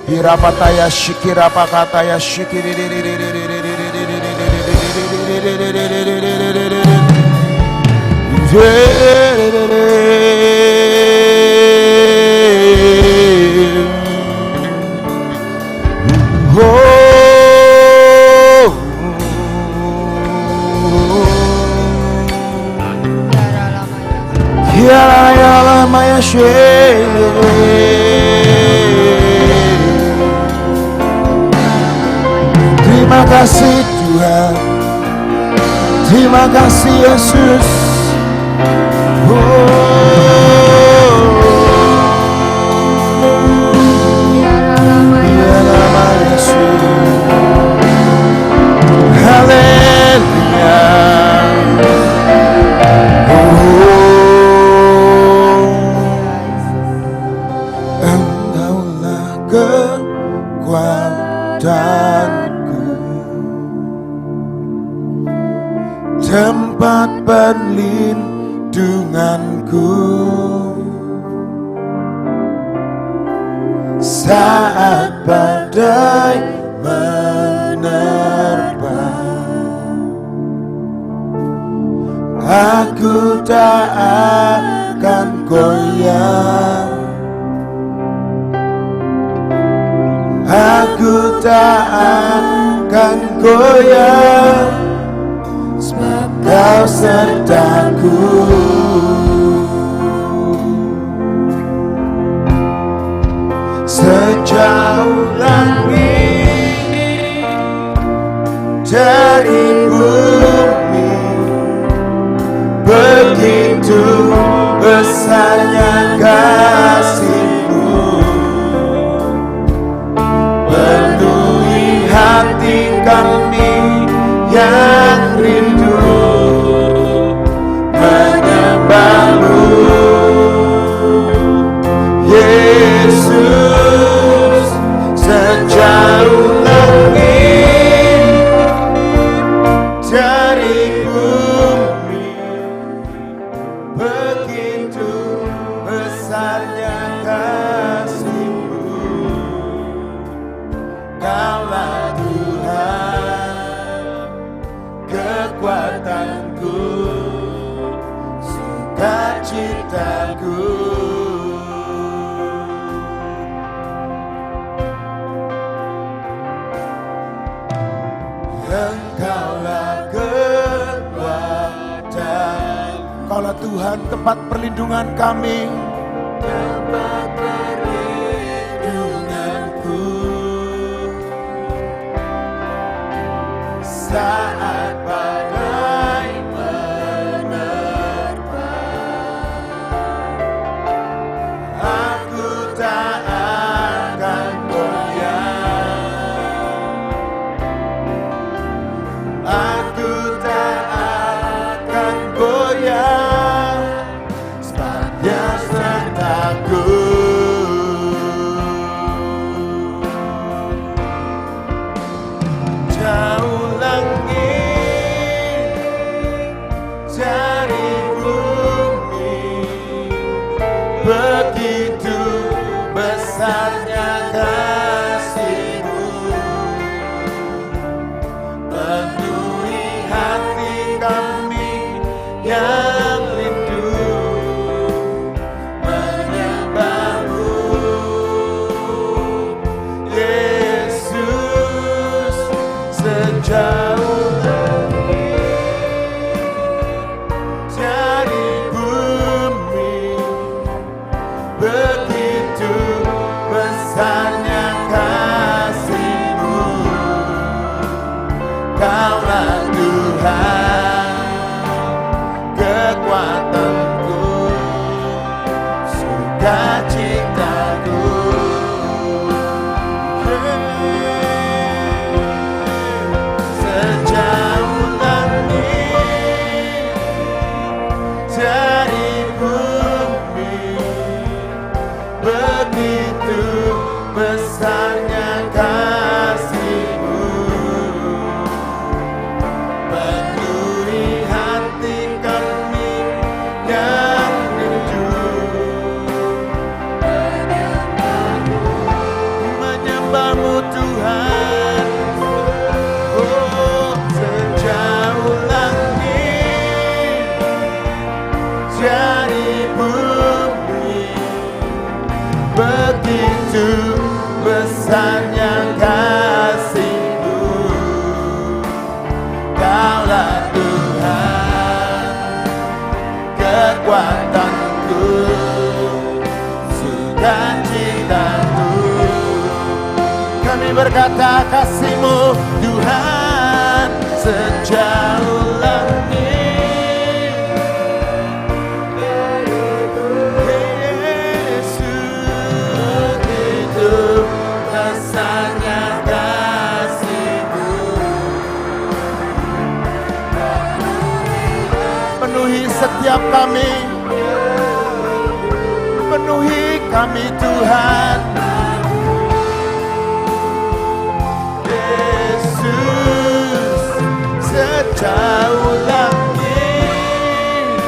Hirapataya shikirapakataya shikiri. Terima kasih Tuhan, terima kasih Yesus. Haleluya. Engkaulah kekuatanku, tempat perlindunganku saat badai menerpa. Aku tak akan goyah, aku tak akan goyah, sebab Kau sertaku. Sejauh langit dari bumi, begitu besarnya kasih-Mu, penuhi hati kami yang rindu menyembah-Mu. Yesus, sejauh langit dari bumi, begitu besarnya kasih-Mu. Kaulah Tuhan, kekuatanku, sukacitaku. Engkaulah kekuatan, Kaulah Tuhan tempat perlindungan kami, tempat perlindunganku saat badai menerpa. Aku tak akan goyah, aku tak akan goyah, sebab Dia sertaku. Jauh langit dari bumi, begitu besarnya kasih-Mu, penuhi hati kami yang rindu menyembah-Mu. Yesus, sejauh langit dari bumi, begitu besarnya kasih-Mu. Kaulah Tuhan, kekuatanku, sukacitaku. besarnya kasih-Mu. Kaulah Tuhan, kekuatanku, sukacitaku. Kami berkata kasih-Mu Tuhan sejauh langit. Yesus, itu besarnya kasih-Mu. Penuhi setiap kami, penuhi kami Tuhan. Yesus, sejauh langit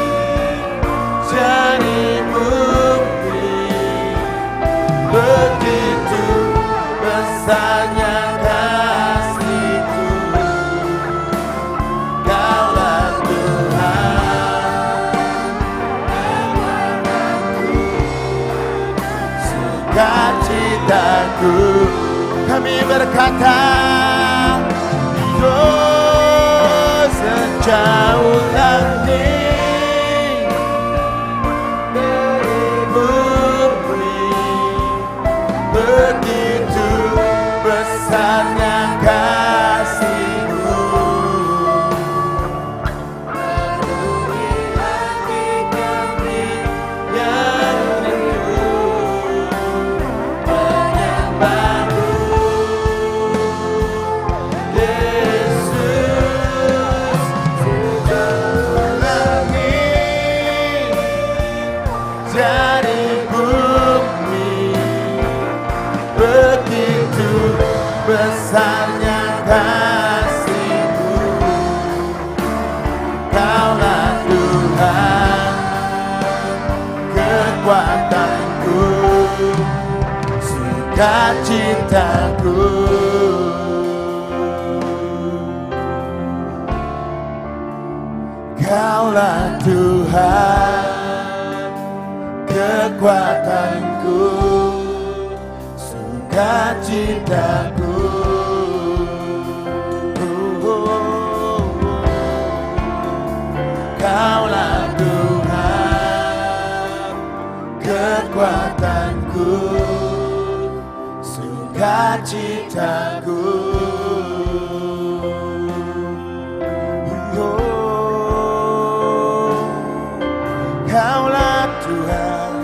jadi bukti, begitu besarnya kasih-Ku. Kaulah Tuhan, sukacitaku. Kami berkata, oh, sejauh langit bumi, begitu besarnya kasih-Mu. Penuhi hati kami yang rindu menyembah-Mu. Yesus, sejauh langit jadi bumi, begitu besarnya kasih-Mu. Kaulah Tuhan, kekuatanku, sukacitaku. Kaulah Tuhan, kekuatanku, sukacitaku. Kaulah Tuhan, kekuatanku, sukacitaku. Kaulah Tuhan,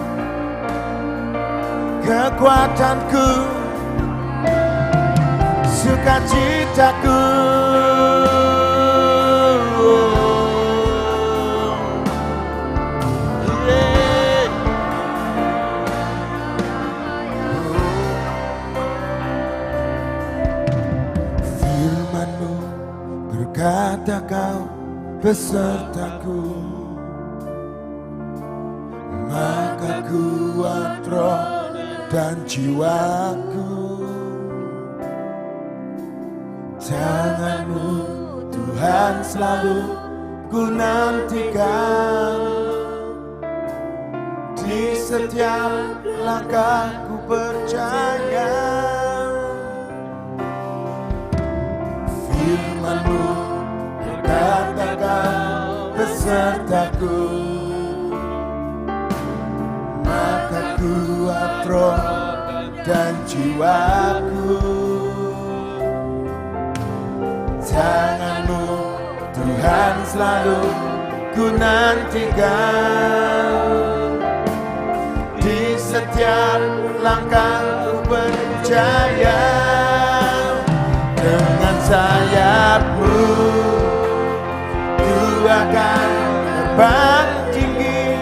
kekuatanku, sukacitaku. Firman-Mu berkata Kau besertaku, maka kuat roh dan jiwaku. Tangan-Mu Tuhan selalu ku nantikan, di setiap langkahku percaya. Firman-Mu berkata Kau besertaku, maka kuat roh dan jiwaku. Tangan-Mu Tuhan selalu ku nantikan, di setiap langkahku percaya. Dengan sayap-Mu ku akan terbang tinggi.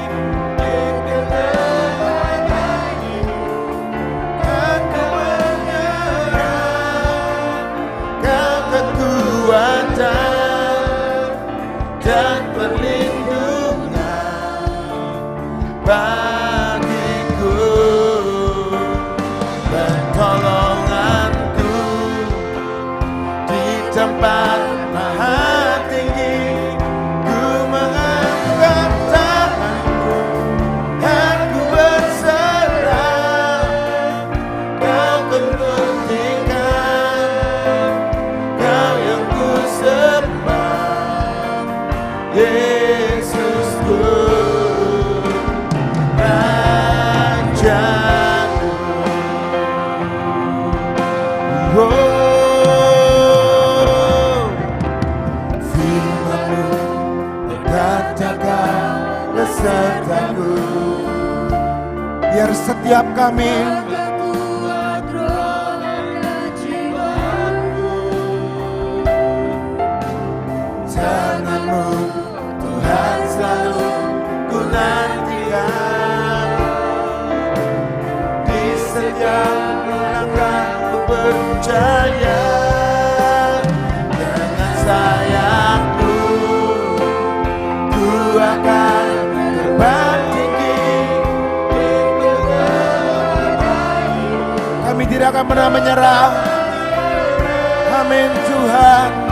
Aku menyerah, Kau kekuatan dan perlindungan bagiku, pertolonganku di tempat maha tinggi. Ku mengangkat tanganku, aku berserah, Kau penuhi setiap kami. Tangan-Mu Tuhan selalu ku nantikan. Di setiap langkah ku percaya dengan sayang-Mu ku akan terbang tinggi. Kami tidak akan pernah menyerah. Amin Tuhan.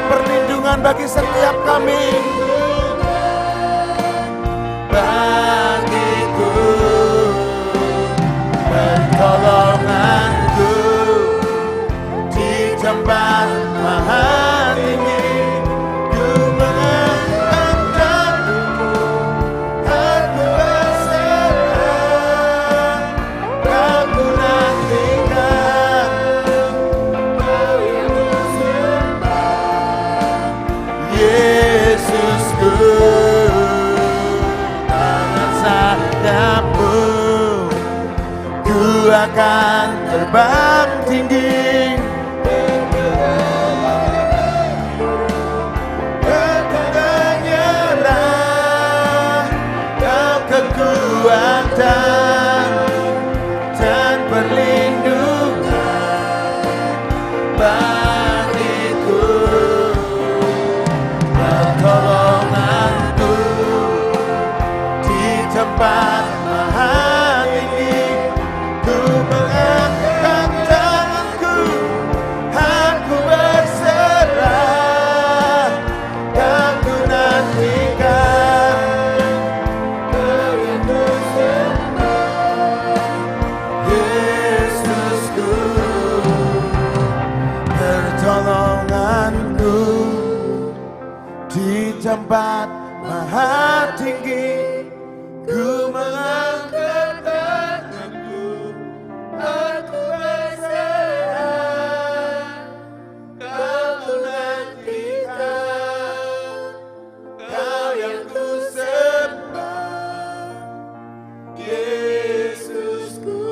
Perlindungan bagi setiap kami, bagiku, pertolonganku di tempat maha tinggi. Ku mengangkat daguku, aku berserah, aku nantikan. Yesusku, tangan sayap-Mu ku akan terbang tinggi. Aku tak nyerah, Kau kekuatan dan perlindungan bagiku. Pertolonganku di tempat maha tinggi. Ku mengangkat tanganku, aku berserah, aku nantikan. Yesusku, pertolonganku di tempat maha tinggi. Ku mengangkat tanganku, aku berserah, Kau nantikan. Kau yang ku sembah, Yesusku,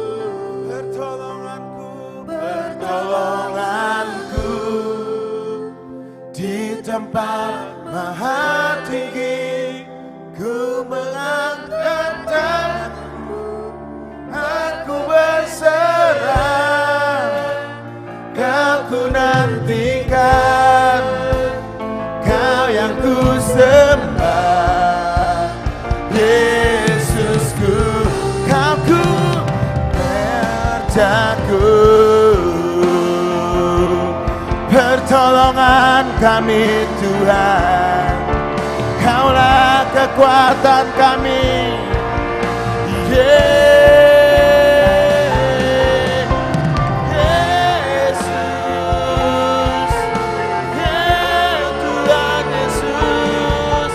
pertolonganku, pertolonganku di tempat maha tinggi. Ku mengangkat tanganku, aku berserah, Kau ku nantikan. Kau yang ku sembah, Yesusku, Kau ku berjago. Pertolongan kami Tuhan, Kaulah kekuatan kami. Yesus, Tuhan Yesus.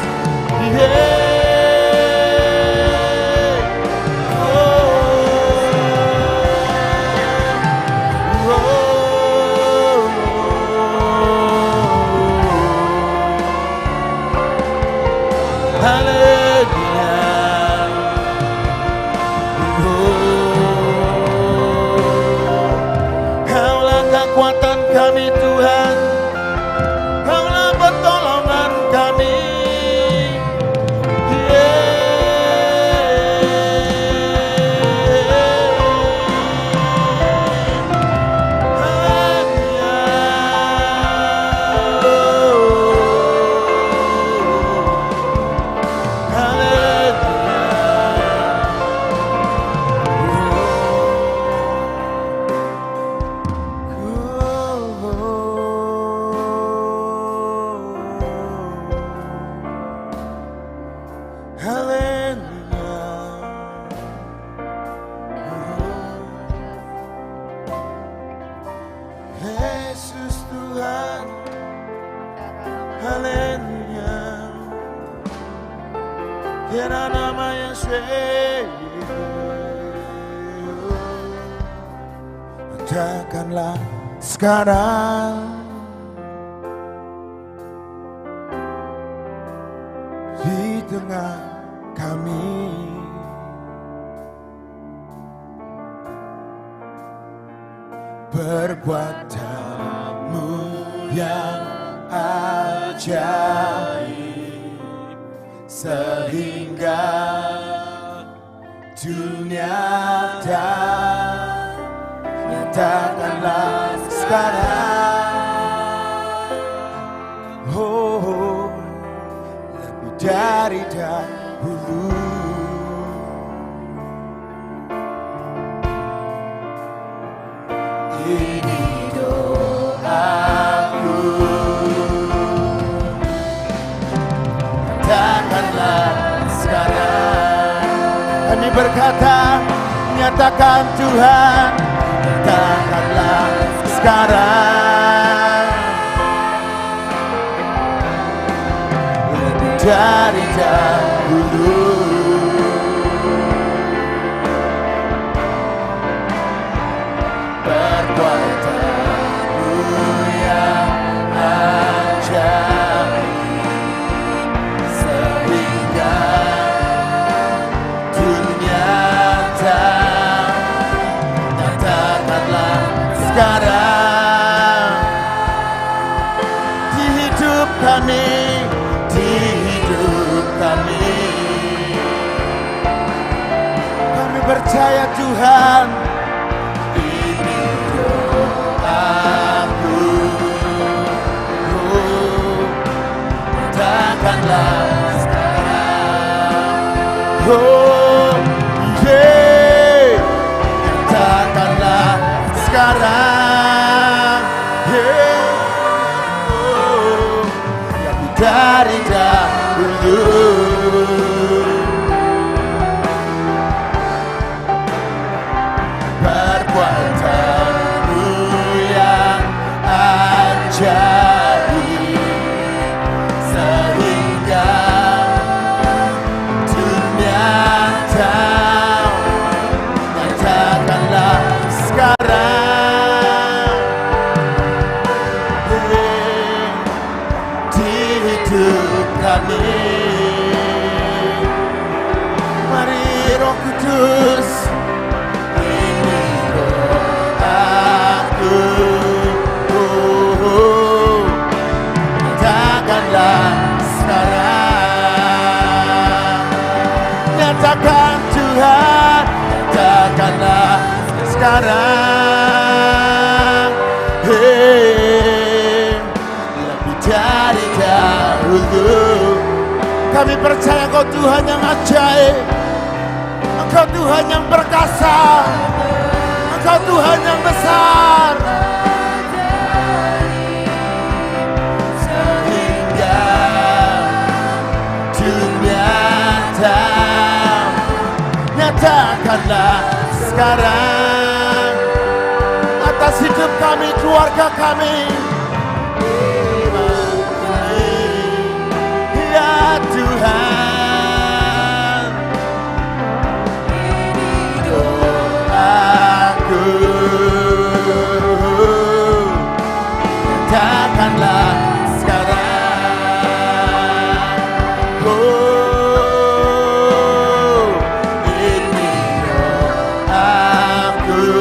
Kaulah kekuatan kami Tuhan, Kaulah pertolongan kami. Yesus Tuhan, haleluya. Kira nama Yesus, katakanlah sekarang di tengah kami. perbuatanmu yang ajaib, sehingga dunia nyatakanlah sekarang, oh, lebih dari dahulu. Ini doaku, nyatakanlah sekarang. Kami berkata, nyatakan Tuhan, nyatakanlah sekarang, lebih dari dahulu. Perbuatanmu yang ajaib, sehingga dunia nyatakanlah sekarang di hidup kami, di hidup kami. Kami percaya Tuhan, ini doaku, nyatakanlah sekarang, oh yeah, nyatakanlah sekarang, yeah, oh, lebih dari dahulu. Perbuatanmu yang ajaib, sehingga dunia nyatakanlah sekarang, di hidup kami. Mari Roh Kudus, ini doaku, nyatakanlah sekarang. Nyatakan Tuhan, nyatakanlah sekarang, hey, lebih dari dahulu. Kami percaya Engkau Tuhan yang ajaib, Engkau Tuhan yang perkasa, Engkau Tuhan yang besar, sehingga dunia nyatakanlah sekarang atas hidup kami, keluarga kami. Ya Tuhan, ini doaku, nyatakanlah sekarang, oh, ini doaku,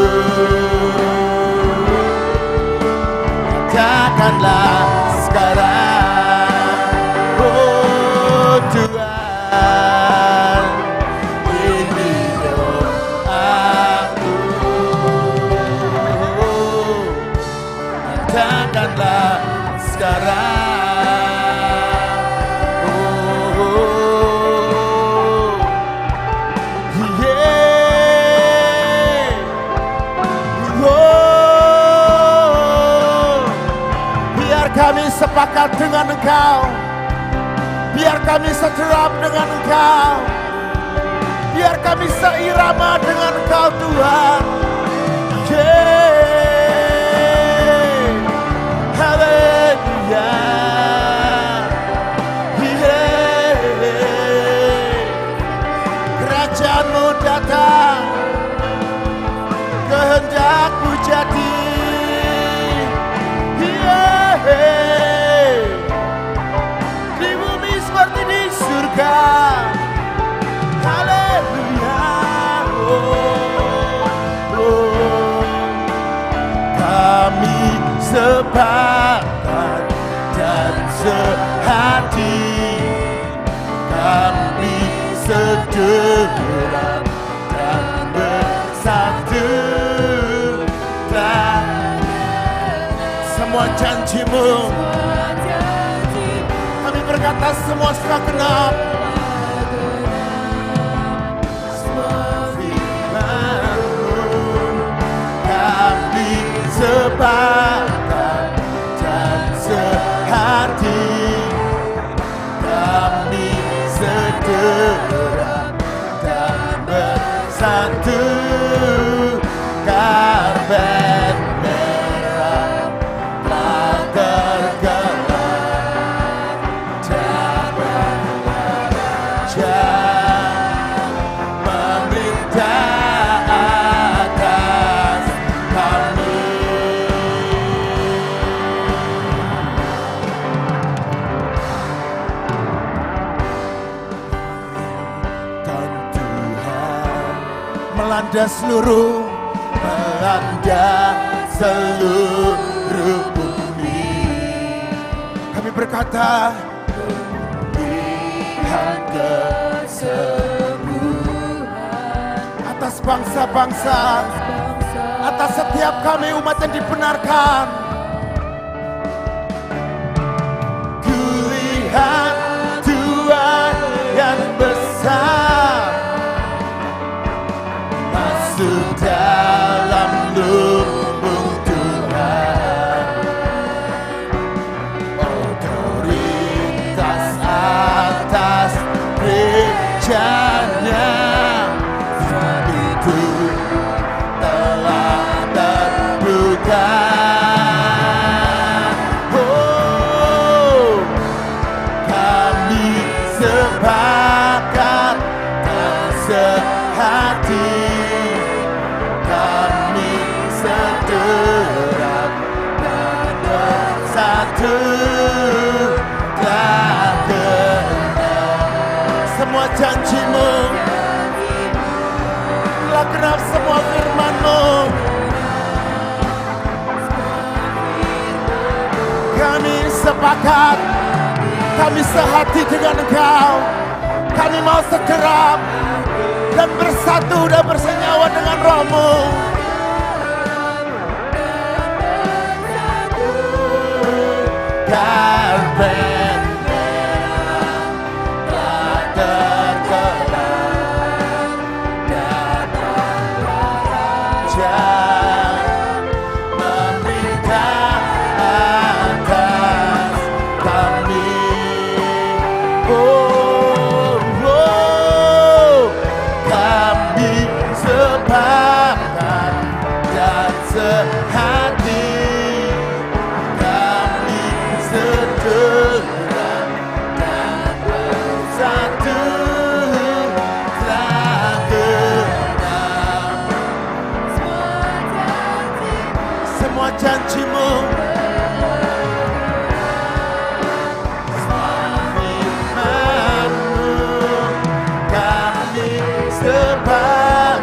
nyatakanlah sekarang. Tuhan, ini doaku, nyatakanlah sekarang, oh, yeah, oh, biar kami sepakat dengan Engkau, biar kami sejerap dengan Engkau, biar kami seirama dengan Engkau Tuhan. Yeah. Haleluya. Yeah. Kerajaan-Mu datang, kehendak-Mu jadi. Yeah. Seperti di surga. Haleluya. Oh, oh. sepakat dan sehati, kami sederhana dan bersatu. Semua janji-Mu, kami berkata semua sudah genap. Sepakat dan sehati, kami sederhana dan bersatu. Karpet merah telah tergelar, Tuhan Raja memerintah atas kami. Melanda seluruh bumi. Kami berkata, Tuhan kesembuhan atas bangsa-bangsa, atas setiap kami umat yang dibenarkan. Kulihat Tuhan yang besar masuk dalam lumbung Tuhan, otoritas atas gerejanya itu telah terbuka. Oh, kami sepakat dan sehati, dan bersatu. Telah genap semua janji-Mu, telah genap semua firman-Mu. Kami sepakat, kami sehati dengan Engkau. Kami mau segera dan bersatu dan bersenyawa dengan Roh-Mu. Karpet merah telah tergelar, datanglah Raja memerintah atas kami. Oh, oh, kami sepakat dan sehati, sederhana dan bersatu. Telah genap semua janji-Mu, firman-Mu. Kami sepakat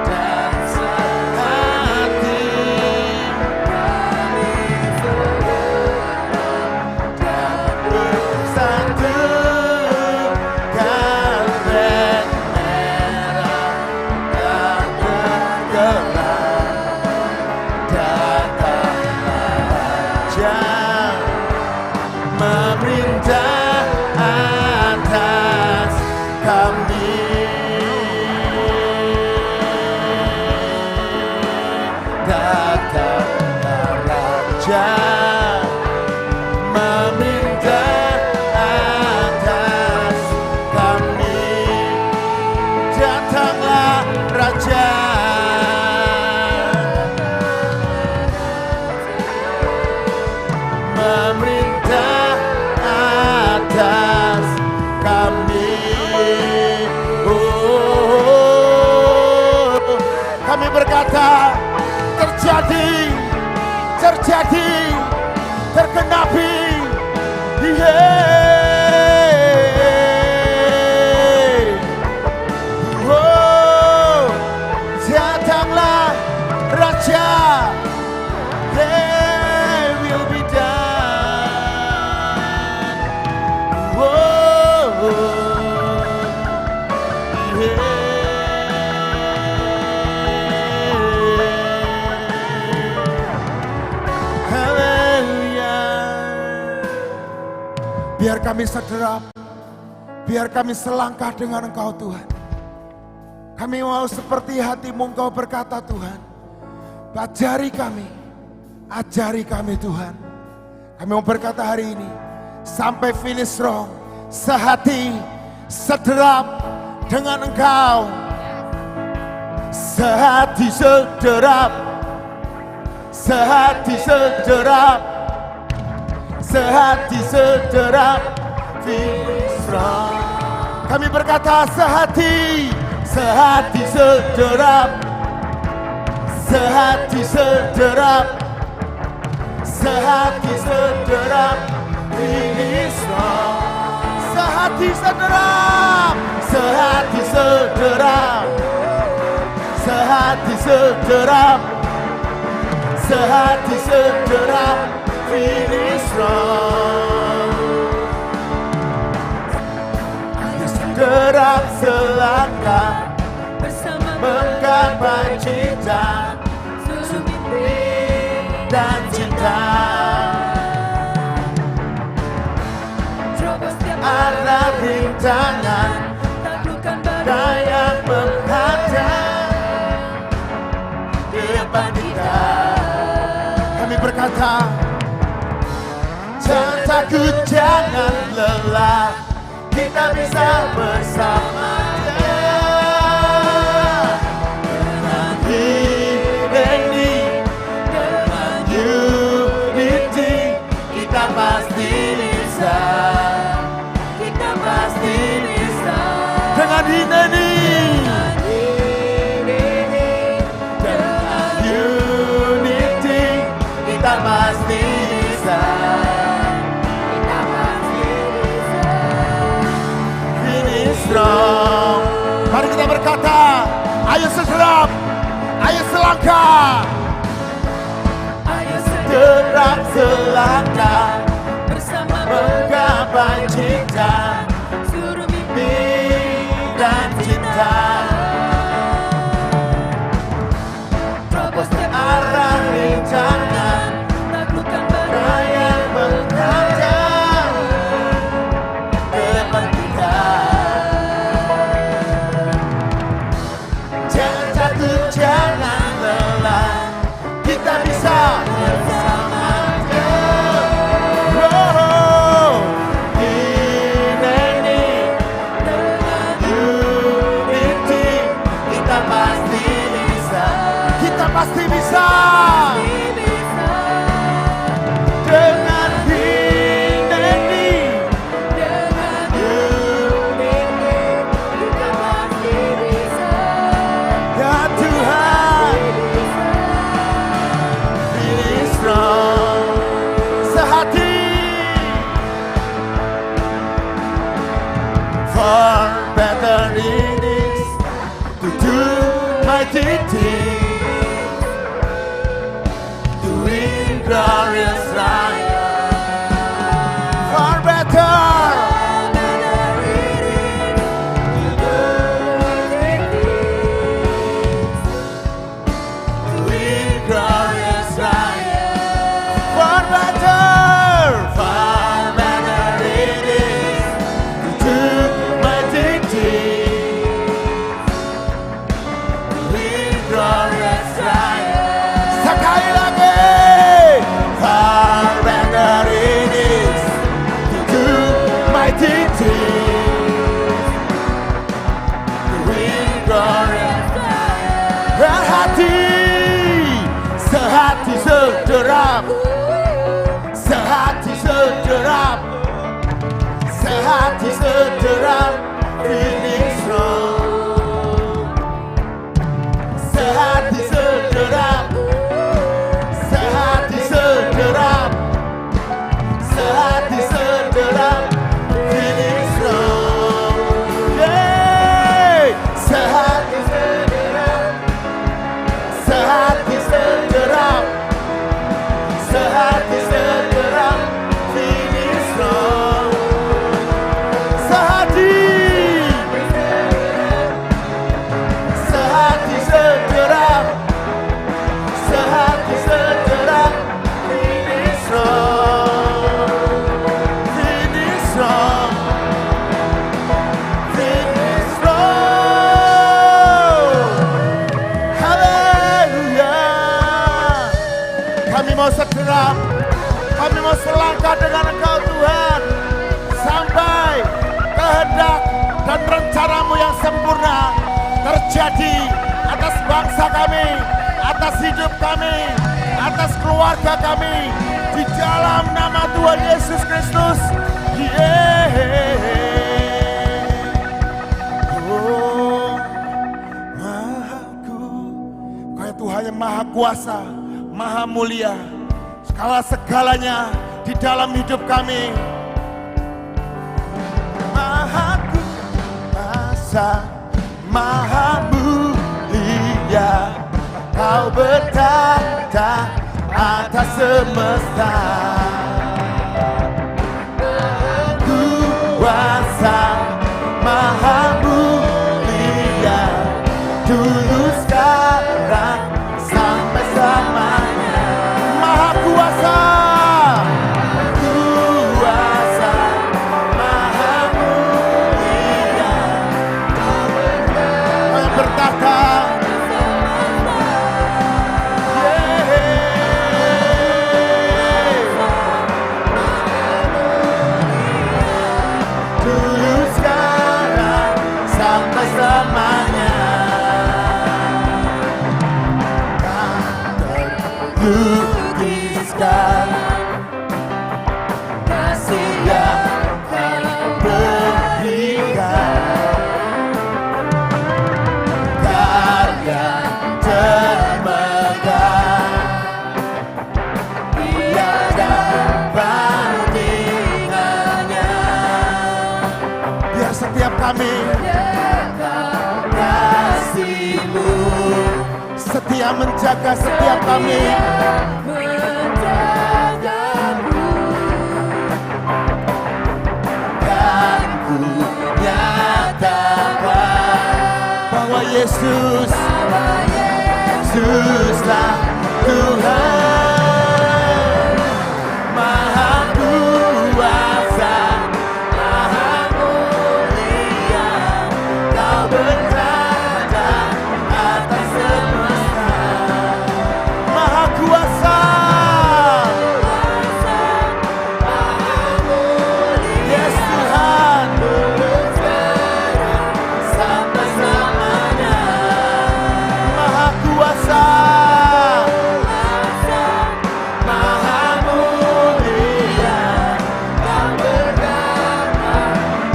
dan sehati, memerintah atas kami. Datanglah Raja memerintah atas kami. Datanglah Raja memerintah atas kami. Oh, kami berkata terjadi, tergenapi. Oh, datanglah Raja. Biar kami sederap, biar kami selangkah dengan Engkau Tuhan. Kami mau seperti hati-Mu Engkau berkata Tuhan. Ajari kami Tuhan. Kami mau berkata hari ini, sampai finish strong, sehati, sederap dengan Engkau. Sehati sederap, sehati sederap, sehati sederap, finish strong. Kami berkata sehati, sehati sederap, sehati sederap, sehati sederap, finish strong. Sehati sederap, sehati sederap, sehati sederap, sehati sederap, finish strong. Ayo sederap selangkah bersama menggapai cita, susun mimpi dan cinta. Coba setiap arah rintangan, taklukkan badai yang menghadang depan kita. Kami berkata, jangan takut, jangan lelah, kita bisa bersamanya. Dengan ini, dengan unity, kita pasti bisa. Kita pasti bisa. Dengan ini, kita pasti bisa. Kita pasti bisa. Finish strong. Mari kita berkata, ayo sederap, ayo selangkah, ayo sederap selangkah bersama menggapai cinta, suruh mimpi dan cinta. Terobos ke arah rintangan, taklukkan badai yang menghadang depan kita. Jangan takut, jangan lelah, kita bisa bersamanya. Oh, ini dengan unity, kita pasti bisa. Kita pasti bisa. Dengan ini, dengan unity, kita pasti bisa. Ya Tuhan, finish strong, sehati, far better it is to do mighty things, doing glorious life. Far better. Sekali lagi, far better it is to do mighty things, doing glorious life. Sehati, sehati sederap, sehati sederap, sehati sederap, finish strong. Sehati sederap, sehati sederap, sehati sederap, finish strong. Yeay! Sehati sederap, sehati sederap, sehati sederap, finish strong. Sehati Kami mau sederam, kami mau selangkah dengan Engkau Tuhan, sampai kehendak dan rencana-Mu yang sempurna terjadi atas bangsa kami, atas hidup kami, atas keluarga kami, di dalam nama Tuhan Yesus Kristus. Oh, Kau ya Tuhan yang maha kuasa, maha mulia, segalanya di dalam hidup kami. Maha kuasa, maha mulia, Kau bertata atas semesta. Kuasa, maha mulia, dulu sekarang sampai selamanya. Maha kuasa, kuasa, maha mulia, Kau yang bertata. Lukiskan kasih yang Kau berikan, karya termegah, tiada bandingannya. Biar setiap kami kasih-Mu setia menjaga setiap kami. Dan ku nyatakan bahwa Yesuslah Tuhan. Maha kuasa, maha mulia, Kau bertata atas semesta. Maha kuasa, maha mulia, yes Tuhan, sampai selamanya. Maha kuasa, maha mulia, Kau bertata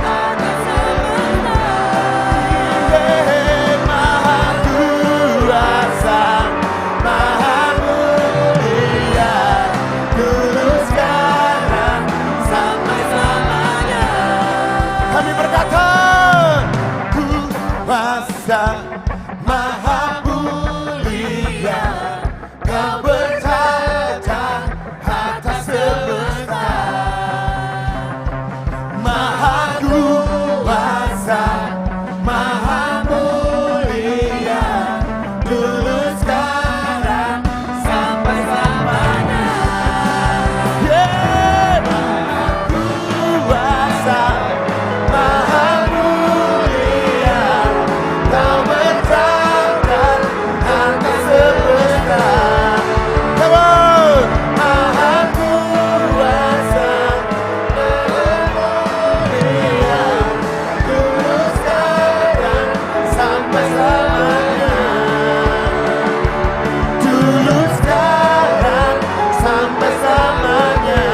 atas semesta. Maha kuasa, maha mulia, dulu sekarang sampai selamanya. Kami berkata, kuasa, maha mulia, Kau bertata atas semesta. Maha kuasa, maha mulia, dulu sekarang sampai selamanya. Maha kuasa, maha mulia, Kau bertata atas semesta. Come on. Maha kuasa, maha mulia, dulu sekarang sampai selamanya. Dulu sekarang sampai selamanya.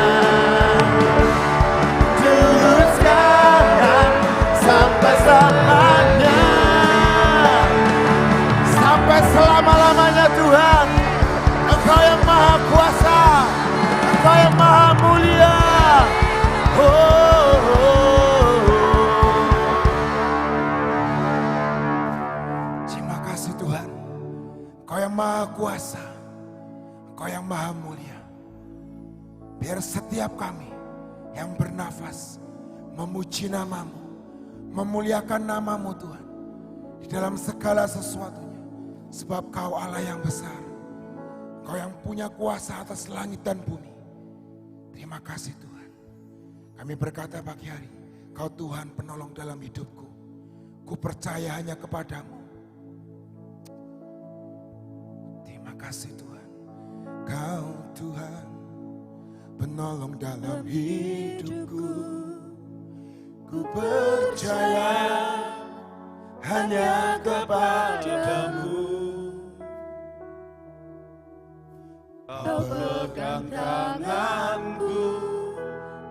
Dulu sekarang sampai selamanya. Sampai selama-lamanya Tuhan. Engkau yang maha kuasa, Engkau yang maha mulia. Terima kasih Tuhan. Engkau yang maha kuasa, Engkau yang maha mulia. Biar setiap kami yang bernafas memuji nama-Mu, memuliakan nama-Mu Tuhan, di dalam segala sesuatunya. Sebab Kau Allah yang besar, Kau yang punya kuasa atas langit dan bumi. Terima kasih Tuhan. Kami berkata pagi hari, Kau Tuhan penolong dalam hidupku. Ku percaya hanya kepadamu. Terima kasih Tuhan. Kau Tuhan, penolong dalam hidupku. Ku percaya hanya kepadamu. Kau pegang tanganku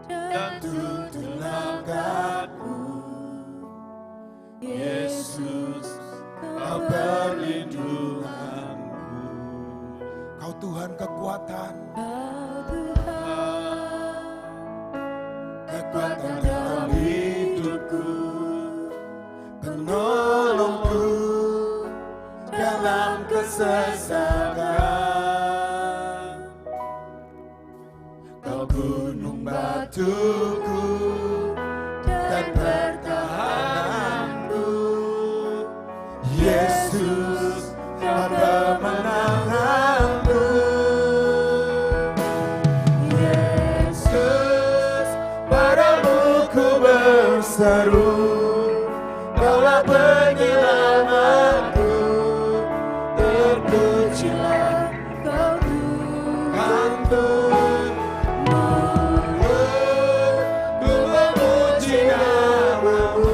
dan tuntun langkahku. Yesus, kau perlindunganku. Kau Tuhan kekuatan, kekuatan dalam hidupku, penolongku dalam kesesakan. Kau gunung batuku dan pertahananku. Yesus, kau kemenanganku. Yesus, padamu ku berseru, Kaulah penyelamatku. Terpujilah Kau Tuhanku. Ku memuji nama-Mu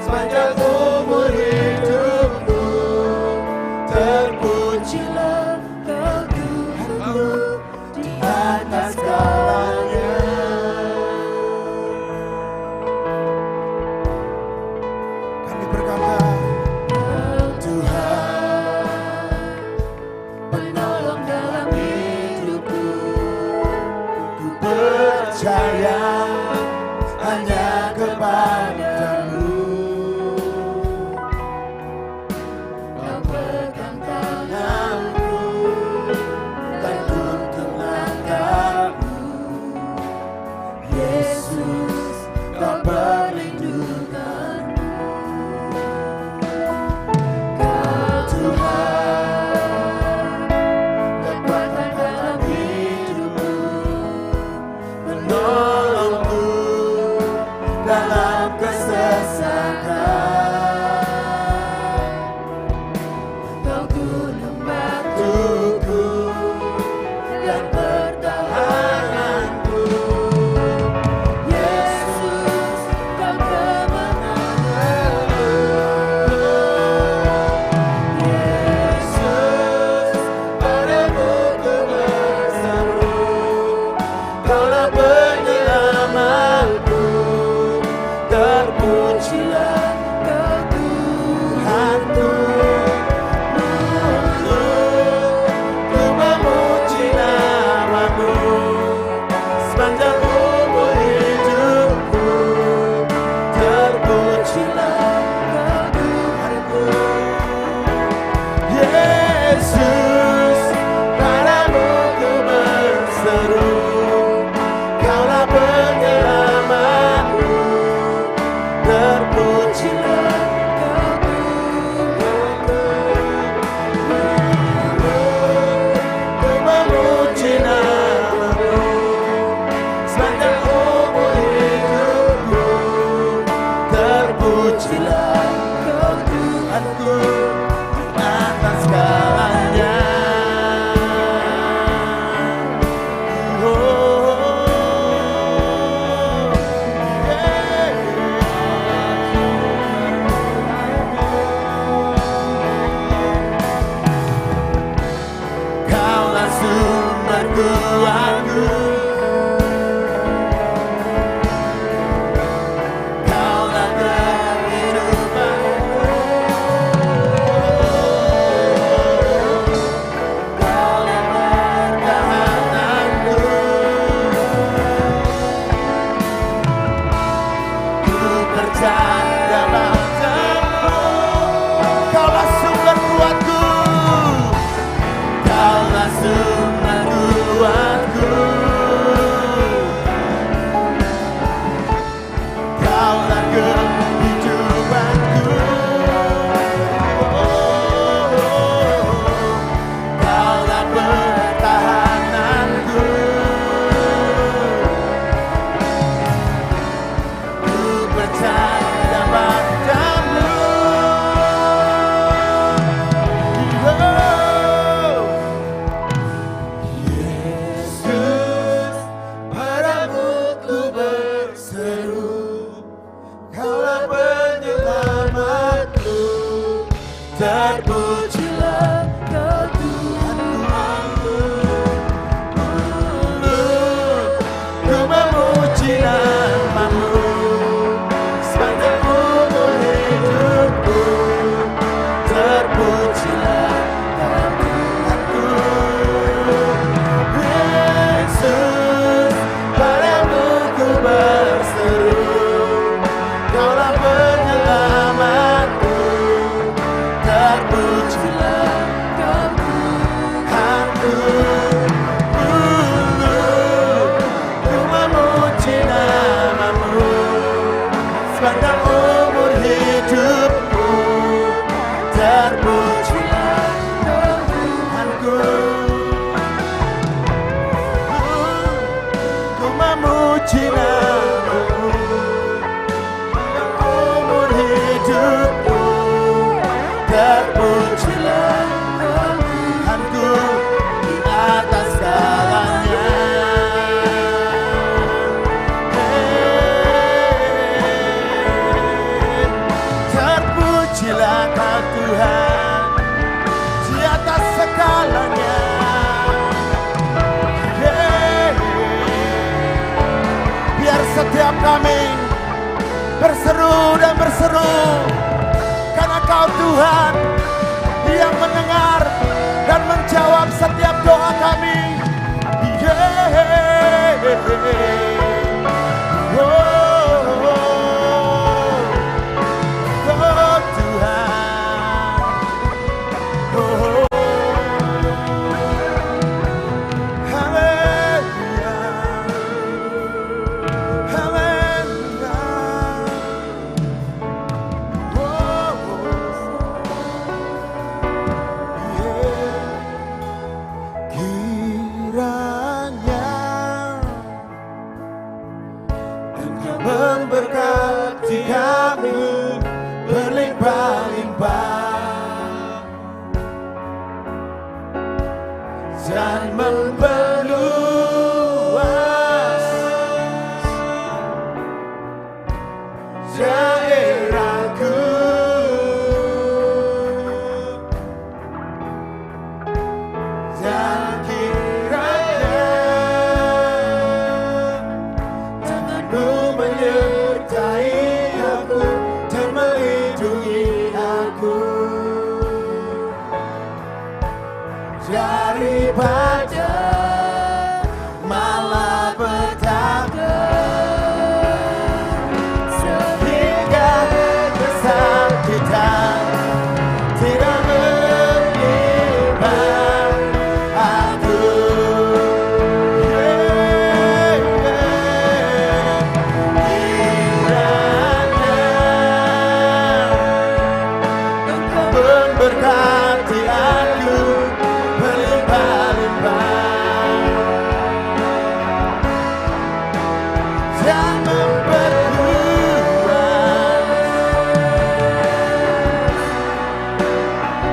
sepanjang umur hidupku. Terpujilah Kau Tuhanku di atas segalanya. Kami berkata, Tuhan, penolong dalam hidupku. Ku percaya hanya kepadamu. Kau pegang tanganku dan tuntun langkahku. Yesus, kau perlindunganku. Kau Tuhan, kekuatan dalam hidupku, penolongku dalam kesesakan. Kau gunung batuku dan pertahananku. Yesus, kau kemenanganku. Yesus, padamu ku berseru, Kaulah penyelamatku. Terpujilah Kau Tuhanku. Ku memuji nama-Mu sepanjang umur hidupku. Terpujilah Kau Tuhanku. Yesus, padamu ku berseru, Kaulah penyelamatku. Terpujilah Kau Tuhanku. Ku memuji nama-Mu sepanjang umur hidupku. Terpujilah Kau Tuhanku di atas segalanya. Kaulah sumber kuatku, Kaulah kehidupanku. Kaulah pertahananku. Ku percaya padamu, Kaulah sumber kuatku. Kaulah sumber kuatku. Kaulah kehidupanku. Kaulah pertahananku. Ku percaya padamu. kami berseru dan berseru, karena Kau Tuhan yang mendengar dan menjawab setiap doa kami. Memberkati kami berlimpah-limpah dan memperluas daerahku, dan kiranya tanganmu menyertai aku dan melindungi aku daripada malapetaka, sehingga kesakitan tidak menimpa aku. Berkati aku berlimpah-limpah dan memperluas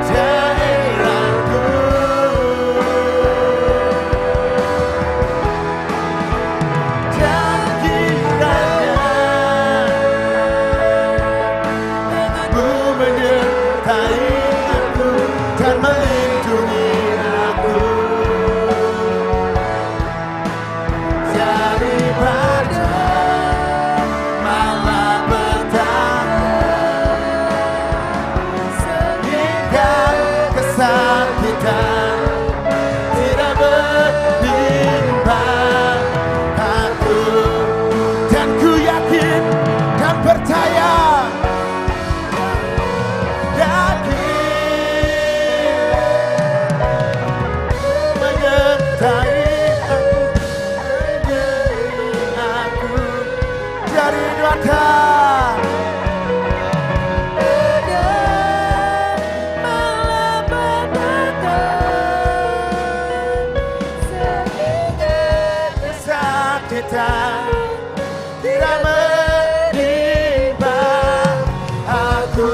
daerahku, dan kiranya tanganmu menyertai dan melindungi aku daripada malapetaka, sehingga kesakitan tidak menimpa aku. Dan ku yakin dan percaya, dari neraka malapetaka, sehingga kesakitan tidak menimpa aku.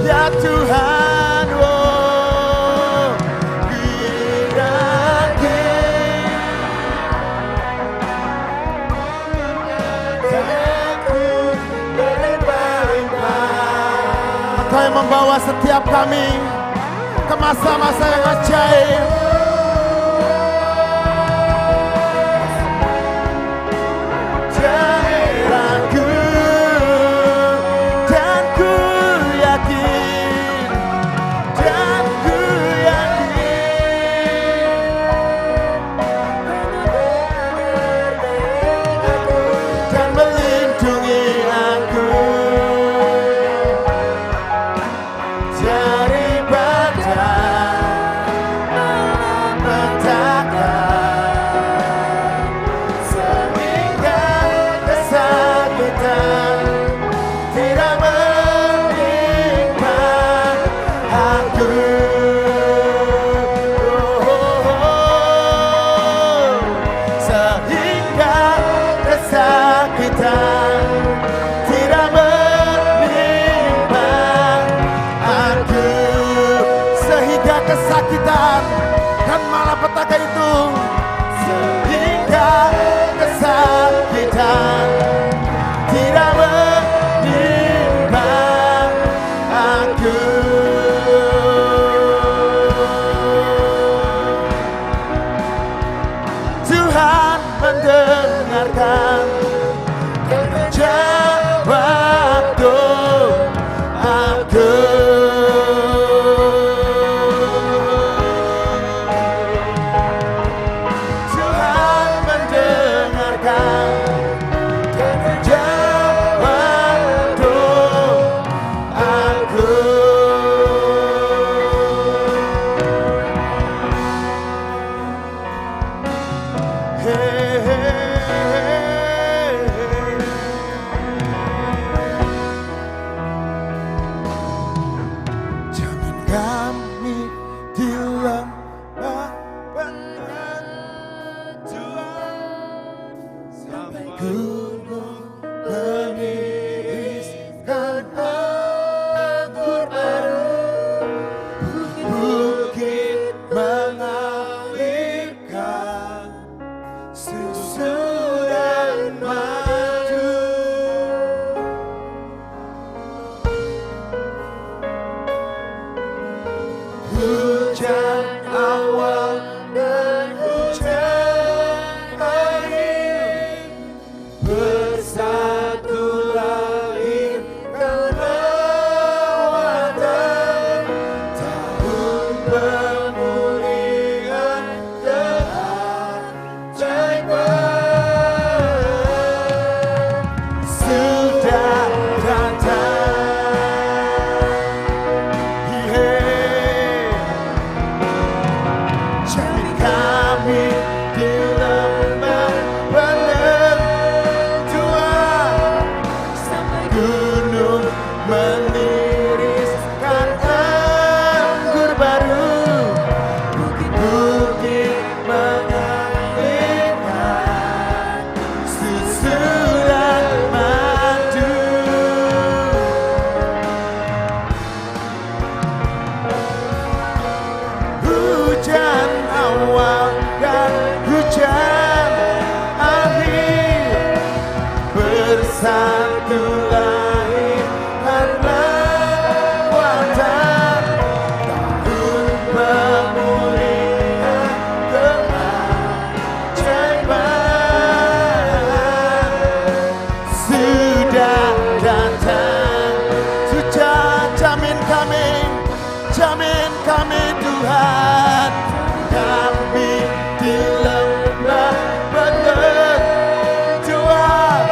Ya Tuhan, oh Kau yang membawa setiap kami ke masa-masa yang ajaib. Daerahku, dan ku yakin, dan ku yakin, dan melindungi aku daripada malapetaka, sehingga kesakitan tidak menimpa aku. Sehingga kesakitan tidak menimpa aku, sehingga kesakitan dan malapetaka itu, sehingga kesakitan tidak menimpa aku. Tuhan mendengarkan Hujan awal dan hujan akhir bersatu lahirkan lawatan tahun pemulihan keajaiban sudah datang. Jamin kami di lembah penentuan sampai gunung meniriskan anggur baru, bukit-bukit mengalirkan susu dan madu. Hujan awal dan hujan akhir bersatu lahirkan lawatan tahun pemulihan keajaiban sudah datang. Sudah jamin kami Tuhan, kami di lembah penentuan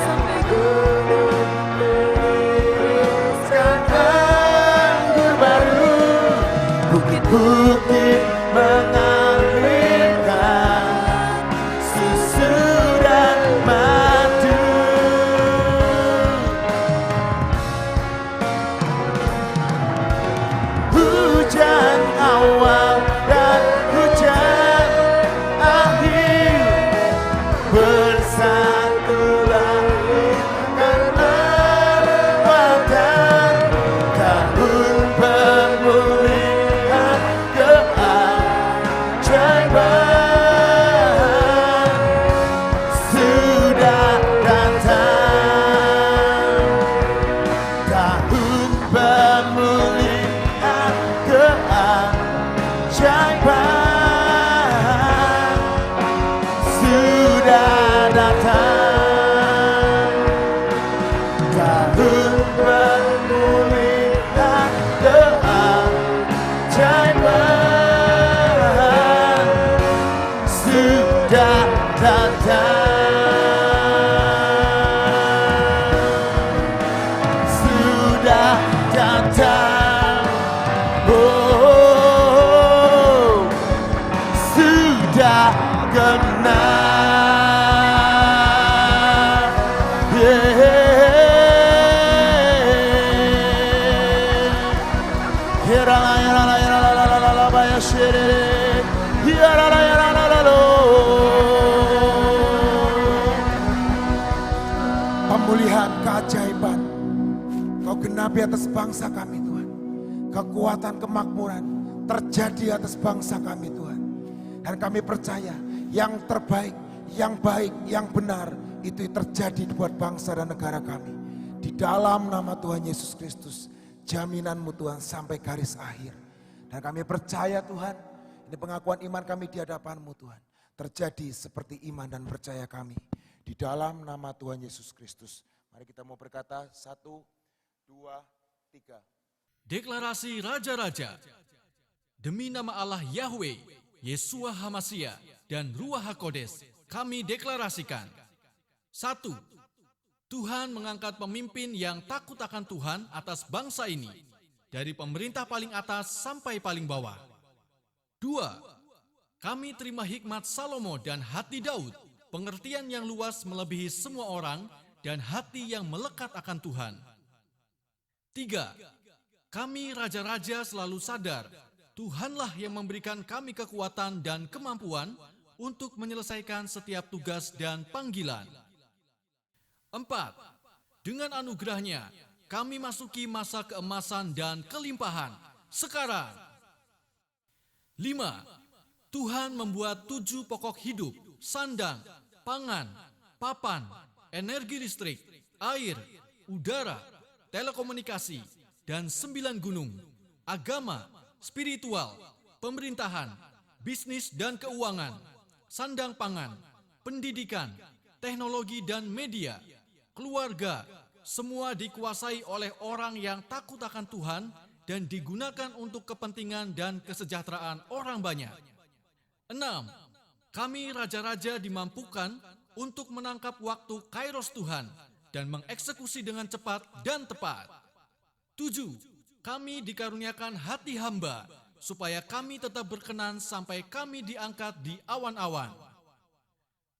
sampai gunung meniriskan anggur baru, bukit-bukit mengalirkan susu dan madu. Hujan awal dan hujan akhir bersatu lahirkan lawatan tahun pemulihan keajaiban sudah datang. Tahun pemulihan keajaiban sudah datang. Tahun pemulihan keajaiban sudah datang. Sudah datang. Oh, sudah genap. Pemulihan keajaiban Kau genapi atas bangsa kami Tuhan. Kekuatan kemakmuran terjadi atas bangsa kami Tuhan. Dan kami percaya yang terbaik, yang baik, yang benar itu terjadi buat bangsa dan negara kami. Di dalam nama Tuhan Yesus Kristus, jaminan-Mu Tuhan sampai garis akhir. Dan kami percaya Tuhan, ini pengakuan iman kami di hadapan-Mu Tuhan. Terjadi seperti iman dan percaya kami. Di dalam nama Tuhan Yesus Kristus. Mari kita mau berkata 1, 2, 3. Deklarasi Raja-Raja. Demi nama Allah Yahweh, Yeshua Hamashiach, dan Ruach HaKodes, kami deklarasikan. 1. Tuhan mengangkat pemimpin yang takut akan Tuhan atas bangsa ini, dari pemerintah paling atas sampai paling bawah. 2. Kami terima hikmat Salomo dan hati Daud, pengertian yang luas melebihi semua orang, dan hati yang melekat akan Tuhan. 3. Kami raja-raja selalu sadar, Tuhanlah yang memberikan kami kekuatan dan kemampuan untuk menyelesaikan setiap tugas dan panggilan. 4. Dengan anugerahnya, kami masuki masa keemasan dan kelimpahan sekarang. 5. Tuhan membuat 7 pokok hidup, sandang, pangan, papan, energi listrik, air, udara, telekomunikasi, dan 9 gunung, agama, spiritual, pemerintahan, bisnis dan keuangan, sandang pangan, pendidikan, teknologi dan media, keluarga, semua dikuasai oleh orang yang takut akan Tuhan dan digunakan untuk kepentingan dan kesejahteraan orang banyak. 6. Kami raja-raja dimampukan untuk menangkap waktu kairos Tuhan dan mengeksekusi dengan cepat dan tepat. 7. Kami dikaruniakan hati hamba supaya kami tetap berkenan sampai kami diangkat di awan-awan.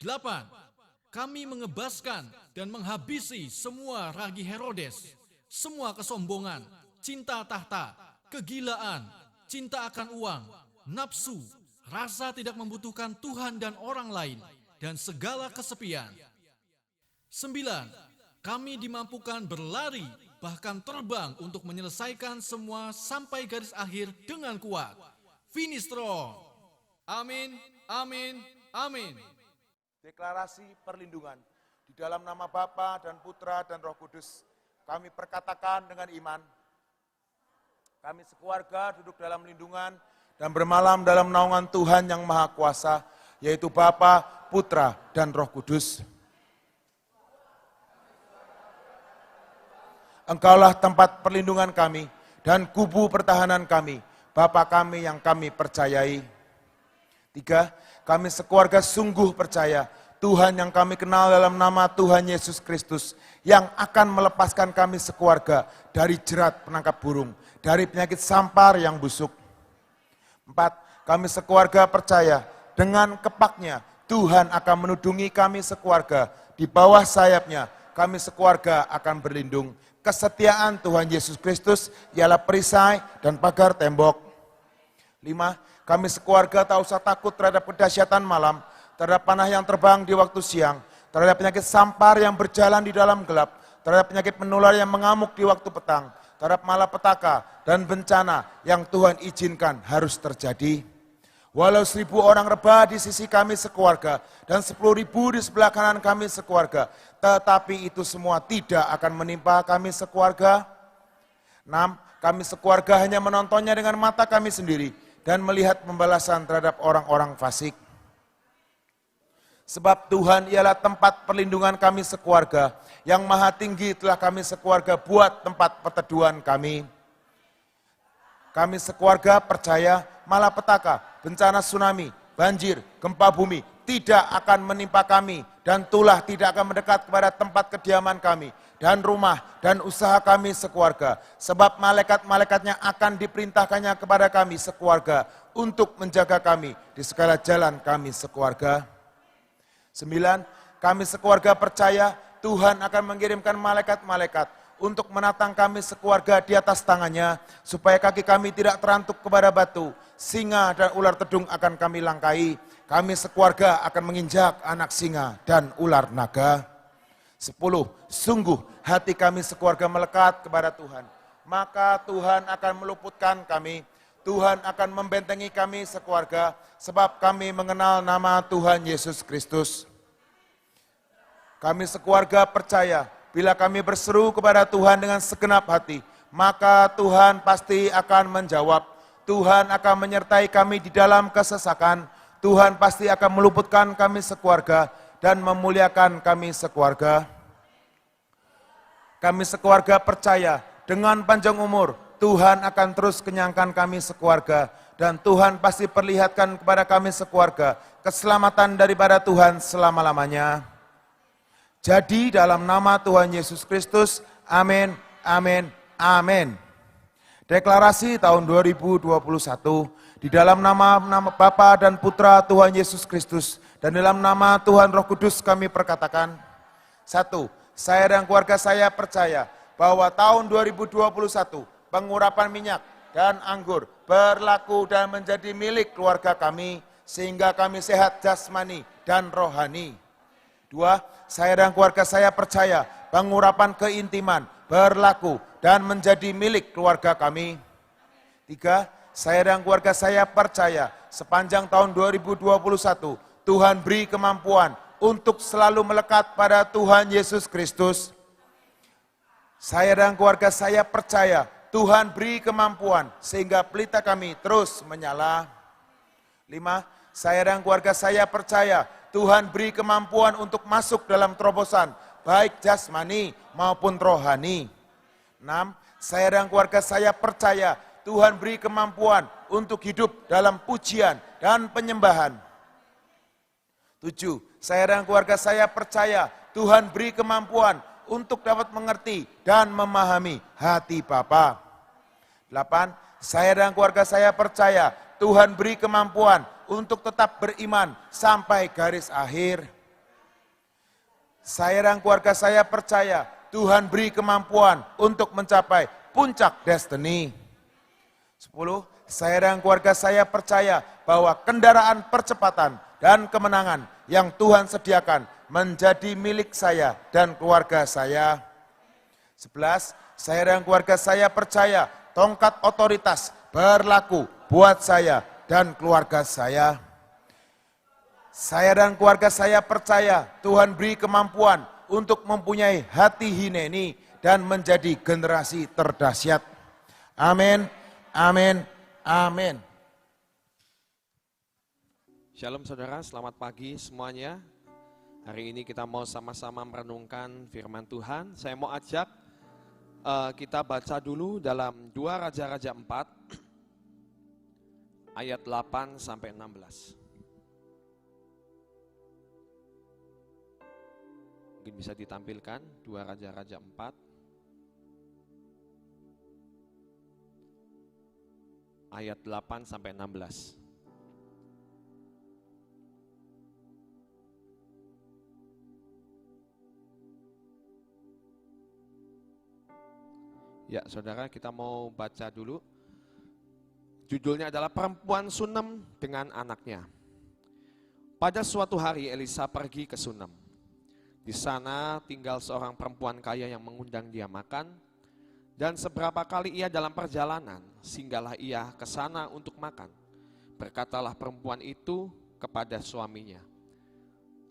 8. Kami mengebaskan dan menghabisi semua ragi Herodes, semua kesombongan, cinta tahta, kegilaan, cinta akan uang, nafsu, rasa tidak membutuhkan Tuhan dan orang lain, dan segala kesepian. 9. Kami dimampukan berlari, bahkan terbang untuk menyelesaikan semua sampai garis akhir dengan kuat. Finish strong. Amin, amin, amin. Deklarasi perlindungan. Di dalam nama Bapa dan Putra dan Roh Kudus, kami perkatakan dengan iman. Kami sekeluarga duduk dalam lindungan dan bermalam dalam naungan Tuhan yang Maha Kuasa, yaitu Bapa, Putra, dan Roh Kudus. Engkaulah tempat perlindungan kami dan kubu pertahanan kami, Bapa kami yang kami percayai. 3. Kami sekeluarga sungguh percaya Tuhan yang kami kenal dalam nama Tuhan Yesus Kristus yang akan melepaskan kami sekeluarga dari jerat penangkap burung, dari penyakit sampar yang busuk. 4. Kami sekeluarga percaya dengan kepaknya Tuhan akan menudungi kami sekeluarga, di bawah sayapnya kami sekeluarga akan berlindung. Kesetiaan Tuhan Yesus Kristus ialah perisai dan pagar tembok. 5. Kami sekeluarga tak usah takut terhadap kedahsyatan malam, terhadap panah yang terbang di waktu siang, terhadap penyakit sampar yang berjalan di dalam gelap, terhadap penyakit menular yang mengamuk di waktu petang, terhadap malapetaka dan bencana yang Tuhan izinkan harus terjadi. Walau 1.000 orang rebah di sisi kami sekeluarga dan 10.000 di sebelah kanan kami sekeluarga, tetapi itu semua tidak akan menimpa kami sekeluarga. 6. Kami sekeluarga hanya menontonnya dengan mata kami sendiri dan melihat pembalasan terhadap orang-orang fasik. Sebab Tuhan ialah tempat perlindungan kami sekeluarga, yang maha tinggi telah kami sekeluarga buat tempat perteduhan kami. Kami sekeluarga percaya malapetaka, bencana tsunami, banjir, gempa bumi tidak akan menimpa kami dan tulah tidak akan mendekat kepada tempat kediaman kami dan rumah dan usaha kami sekeluarga. Sebab malaikat-malaikatnya akan diperintahkannya kepada kami sekeluarga untuk menjaga kami di segala jalan kami sekeluarga. 9. Kami sekeluarga percaya Tuhan akan mengirimkan malaikat-malaikat untuk menatang kami sekeluarga di atas tangannya, supaya kaki kami tidak terantuk kepada batu, singa dan ular tedung akan kami langkai. Kami sekeluarga akan menginjak anak singa dan ular naga. 10. Sungguh hati kami sekeluarga melekat kepada Tuhan, maka Tuhan akan meluputkan kami. Tuhan akan membentengi kami sekeluarga, sebab kami mengenal nama Tuhan Yesus Kristus. Kami sekeluarga percaya, bila kami berseru kepada Tuhan dengan segenap hati, maka Tuhan pasti akan menjawab. Tuhan akan menyertai kami di dalam kesesakan. Tuhan pasti akan meluputkan kami sekeluarga dan memuliakan kami sekeluarga. Kami sekeluarga percaya dengan panjang umur, Tuhan akan terus kenyangkan kami sekeluarga. Dan Tuhan pasti perlihatkan kepada kami sekeluarga keselamatan daripada Tuhan selama-lamanya. Jadi dalam nama Tuhan Yesus Kristus, amin, amin, amin. Deklarasi tahun 2021, di dalam nama Bapa dan Putra Tuhan Yesus Kristus, dan dalam nama Tuhan Roh Kudus kami perkatakan. 1. Saya dan keluarga saya percaya bahwa tahun 2021 pengurapan minyak dan anggur berlaku dan menjadi milik keluarga kami, sehingga kami sehat jasmani dan rohani. 2. Saya dan keluarga saya percaya pengurapan keintiman berlaku dan menjadi milik keluarga kami. 3. Saya dan keluarga saya percaya sepanjang tahun 2021 Tuhan beri kemampuan untuk selalu melekat pada Tuhan Yesus Kristus. Saya dan keluarga saya percaya Tuhan beri kemampuan sehingga pelita kami terus menyala. 5. Saya dan keluarga saya percaya Tuhan beri kemampuan untuk masuk dalam terobosan, baik jasmani maupun rohani. 6. Saya dan keluarga saya percaya Tuhan beri kemampuan untuk hidup dalam pujian dan penyembahan. 7. Saya dan keluarga saya percaya Tuhan beri kemampuan untuk dapat mengerti dan memahami hati Bapa. 8. Saya dan keluarga saya percaya Tuhan beri kemampuan untuk tetap beriman sampai garis akhir. Saya dan keluarga saya percaya Tuhan beri kemampuan untuk mencapai puncak destiny. 10. Saya dan keluarga saya percaya bahwa kendaraan percepatan dan kemenangan yang Tuhan sediakan menjadi milik saya dan keluarga saya. 11. Saya dan keluarga saya percaya tongkat otoritas berlaku buat saya dan keluarga saya. Saya dan keluarga saya percaya Tuhan beri kemampuan untuk mempunyai hati hineni dan menjadi generasi terdahsyat. Amin, amin, amin. Shalom saudara, selamat pagi semuanya. Hari ini kita mau sama-sama merenungkan firman Tuhan. Saya mau ajak kita baca dulu dalam 2 Raja-Raja 4 ayat 8 sampai 16. Mungkin bisa ditampilkan 2 Raja-Raja 4 ayat 8 sampai 16. Ya, saudara, kita mau baca dulu. Judulnya adalah Perempuan Sunem dengan Anaknya. Pada suatu hari Elisa pergi ke Sunem. Di sana tinggal seorang perempuan kaya yang mengundang dia makan. Dan seberapa kali ia dalam perjalanan, singgahlah ia ke sana untuk makan. Berkatalah perempuan itu kepada suaminya,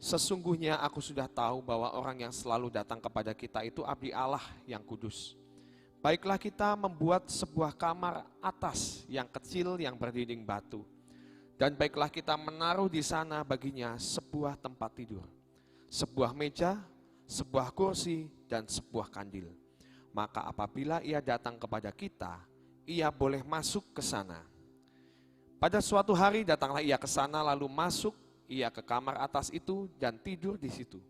sesungguhnya aku sudah tahu bahwa orang yang selalu datang kepada kita itu abdi Allah yang kudus. Baiklah kita membuat sebuah kamar atas yang kecil yang berdinding batu. Dan baiklah kita menaruh di sana baginya sebuah tempat tidur, sebuah meja, sebuah kursi, dan sebuah kandil. Maka apabila ia datang kepada kita, ia boleh masuk ke sana. Pada suatu hari datanglah ia ke sana lalu masuk ia ke kamar atas itu dan tidur di situ.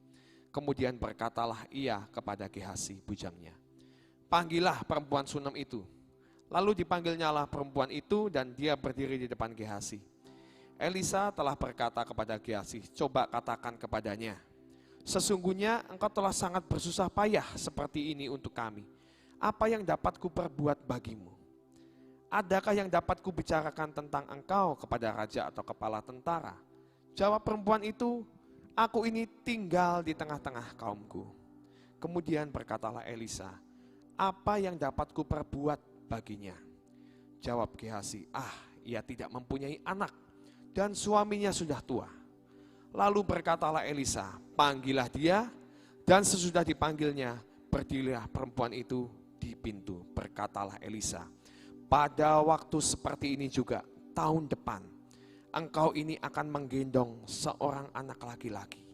Kemudian berkatalah ia kepada Gehazi bujangnya, panggillah perempuan Sunem itu. Lalu dipanggilnyalah perempuan itu dan dia berdiri di depan Gehazi. Elisa telah berkata kepada Gehazi, coba katakan kepadanya, sesungguhnya engkau telah sangat bersusah payah seperti ini untuk kami. Apa yang dapat kuperbuat bagimu? Adakah yang dapat kubicarakan tentang engkau kepada raja atau kepala tentara? Jawab perempuan itu, aku ini tinggal di tengah-tengah kaumku. Kemudian berkatalah Elisa, apa yang dapat kuperbuat baginya? Jawab Gehazi, ia tidak mempunyai anak dan suaminya sudah tua. Lalu berkatalah Elisa, panggillah dia, dan sesudah dipanggilnya, berdirilah perempuan itu di pintu. Berkatalah Elisa, pada waktu seperti ini juga tahun depan, engkau ini akan menggendong seorang anak laki-laki.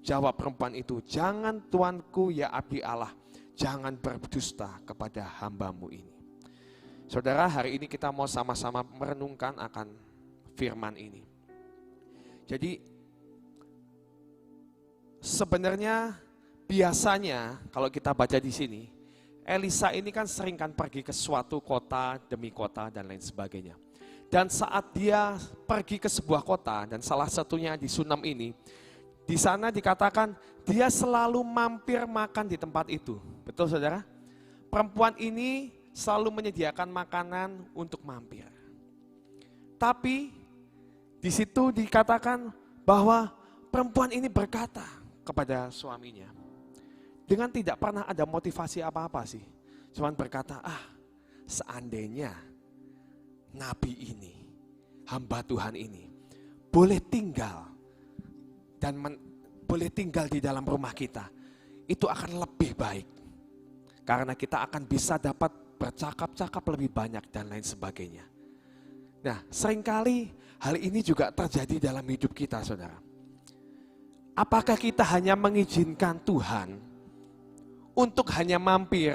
Jawab perempuan itu, jangan tuanku ya abdi Allah, jangan berdusta kepada hambamu ini. Saudara, hari ini kita mau sama-sama merenungkan akan firman ini. Jadi sebenarnya biasanya kalau kita baca di sini, Elisa ini kan sering kan pergi ke suatu kota demi kota dan lain sebagainya. Dan saat dia pergi ke sebuah kota dan salah satunya di Sunem ini, di sana dikatakan dia selalu mampir makan di tempat itu. Betul saudara? Perempuan ini selalu menyediakan makanan untuk mampir. Tapi di situ dikatakan bahwa perempuan ini berkata kepada suaminya, dengan tidak pernah ada motivasi apa-apa sih. Cuman berkata, seandainya nabi ini, hamba Tuhan ini, boleh tinggal dan boleh tinggal di dalam rumah kita, itu akan lebih baik. Karena kita akan bisa dapat bercakap-cakap lebih banyak dan lain sebagainya. Nah, seringkali hal ini juga terjadi dalam hidup kita, saudara. Apakah kita hanya mengizinkan Tuhan untuk hanya mampir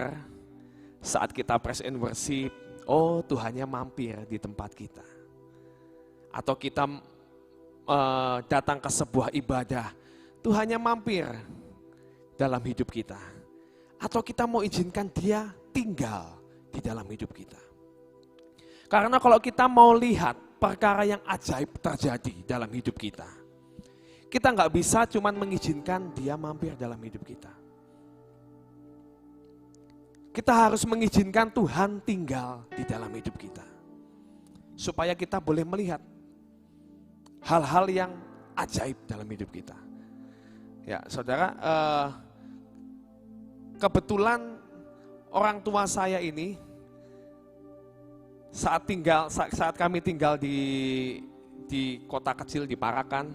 saat kita praise and worship? Oh, Tuhannya mampir di tempat kita. Atau kita datang ke sebuah ibadah, Tuhannya mampir dalam hidup kita. Atau kita mau izinkan Dia tinggal di dalam hidup kita. Karena kalau kita mau lihat perkara yang ajaib terjadi dalam hidup kita, kita nggak bisa cuman mengizinkan Dia mampir dalam hidup kita. Kita harus mengizinkan Tuhan tinggal di dalam hidup kita. Supaya kita boleh melihat hal-hal yang ajaib dalam hidup kita. Ya, saudara, kebetulan orang tua saya ini saat kami tinggal di kota kecil di Parakan,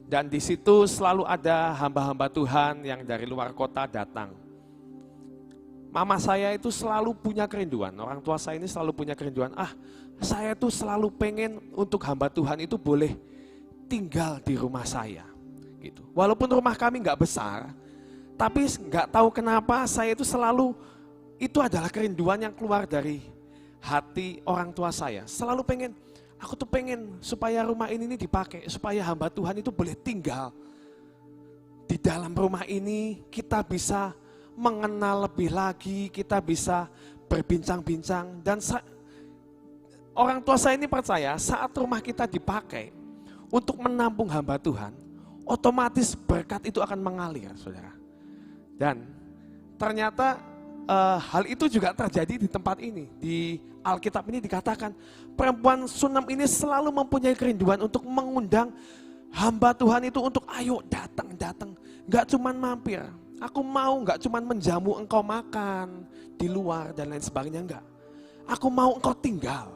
dan di situ selalu ada hamba-hamba Tuhan yang dari luar kota datang. Mama saya itu selalu punya kerinduan, orang tua saya ini selalu punya kerinduan, saya tuh selalu pengen untuk hamba Tuhan itu boleh tinggal di rumah saya. Gitu. Walaupun rumah kami nggak besar, tapi nggak tahu kenapa saya itu selalu, itu adalah kerinduan yang keluar dari hati orang tua saya. Selalu pengen, aku tuh pengen supaya rumah ini dipakai, supaya hamba Tuhan itu boleh tinggal di dalam rumah ini, kita bisa mengenal lebih lagi, kita bisa berbincang-bincang. Dan orang tua saya ini percaya saat rumah kita dipakai untuk menampung hamba Tuhan, otomatis berkat itu akan mengalir, saudara. Dan ternyata hal itu juga terjadi di tempat ini. Di Alkitab ini dikatakan perempuan Sunem ini selalu mempunyai kerinduan untuk mengundang hamba Tuhan itu untuk ayo datang. Gak cuman mampir, aku mau gak cuman menjamu engkau makan di luar dan lain sebagainya, enggak. Aku mau engkau tinggal.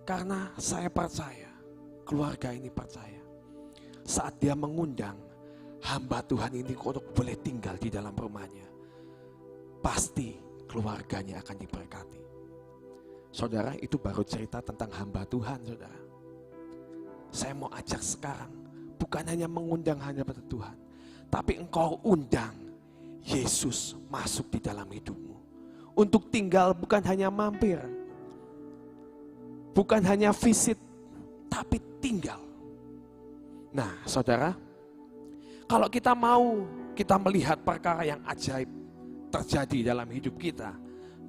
Karena saya percaya, keluarga ini percaya. Saat dia mengundang hamba Tuhan ini untuk boleh tinggal di dalam rumahnya, pasti keluarganya akan diberkati. Saudara, itu baru cerita tentang hamba Tuhan, saudara. Saya mau ajak sekarang, bukan hanya mengundang hamba Tuhan, tapi engkau undang Yesus masuk di dalam hidupmu. Untuk tinggal, bukan hanya mampir, bukan hanya visit, tapi tinggal. Nah, saudara, kalau kita melihat perkara yang ajaib terjadi dalam hidup kita,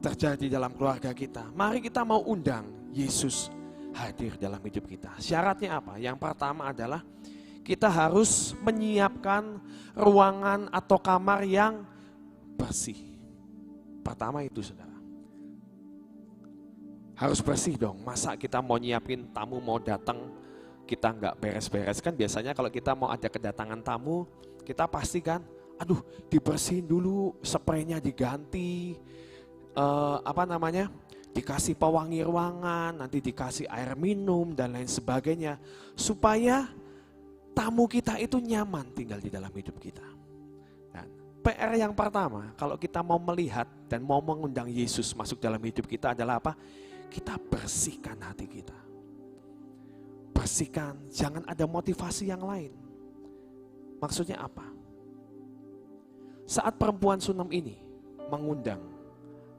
terjadi dalam keluarga kita, mari kita mau undang Yesus hadir dalam hidup kita. Syaratnya apa? Yang pertama adalah kita harus menyiapkan ruangan atau kamar yang bersih. Pertama itu, saudara. Harus bersih dong. Masa kita mau nyiapin tamu mau datang, kita nggak beres-beres. Kan biasanya kalau kita mau ada kedatangan tamu, kita pasti kan, dibersihin dulu, spraynya diganti, dikasih pewangi ruangan, nanti dikasih air minum dan lain sebagainya, supaya tamu kita itu nyaman tinggal di dalam hidup kita. Dan PR yang pertama, kalau kita mau melihat dan mau mengundang Yesus masuk dalam hidup kita adalah apa? Kita bersihkan hati kita. Bersihkan, jangan ada motivasi yang lain. Maksudnya apa? Saat perempuan Sunem ini mengundang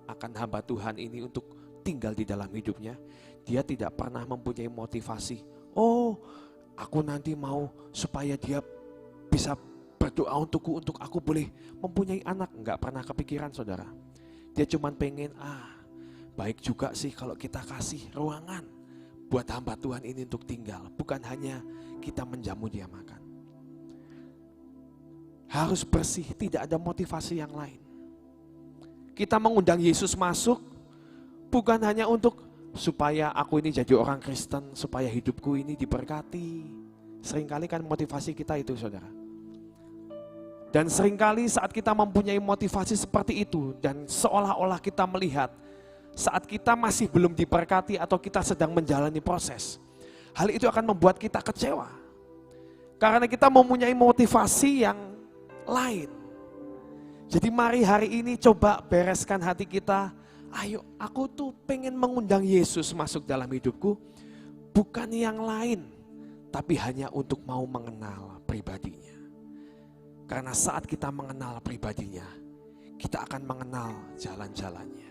akan hamba Tuhan ini untuk tinggal di dalam hidupnya, dia tidak pernah mempunyai motivasi. Oh, aku nanti mau supaya dia bisa berdoa untukku, untuk aku boleh mempunyai anak. Enggak pernah kepikiran, saudara. Dia cuma pengen, baik juga sih kalau kita kasih ruangan buat hamba Tuhan ini untuk tinggal. Bukan hanya kita menjamu dia makan. Harus bersih, tidak ada motivasi yang lain. Kita mengundang Yesus masuk bukan hanya untuk supaya aku ini jadi orang Kristen, supaya hidupku ini diberkati. Seringkali kan motivasi kita itu, saudara. Dan seringkali saat kita mempunyai motivasi seperti itu dan seolah-olah kita melihat saat kita masih belum diberkati atau kita sedang menjalani proses, hal itu akan membuat kita kecewa. Karena kita mempunyai motivasi yang lain. Jadi mari hari ini coba bereskan hati kita. Ayo, aku tuh pengen mengundang Yesus masuk dalam hidupku. Bukan yang lain, tapi hanya untuk mau mengenal pribadinya. Karena saat kita mengenal pribadinya, kita akan mengenal jalan-jalannya.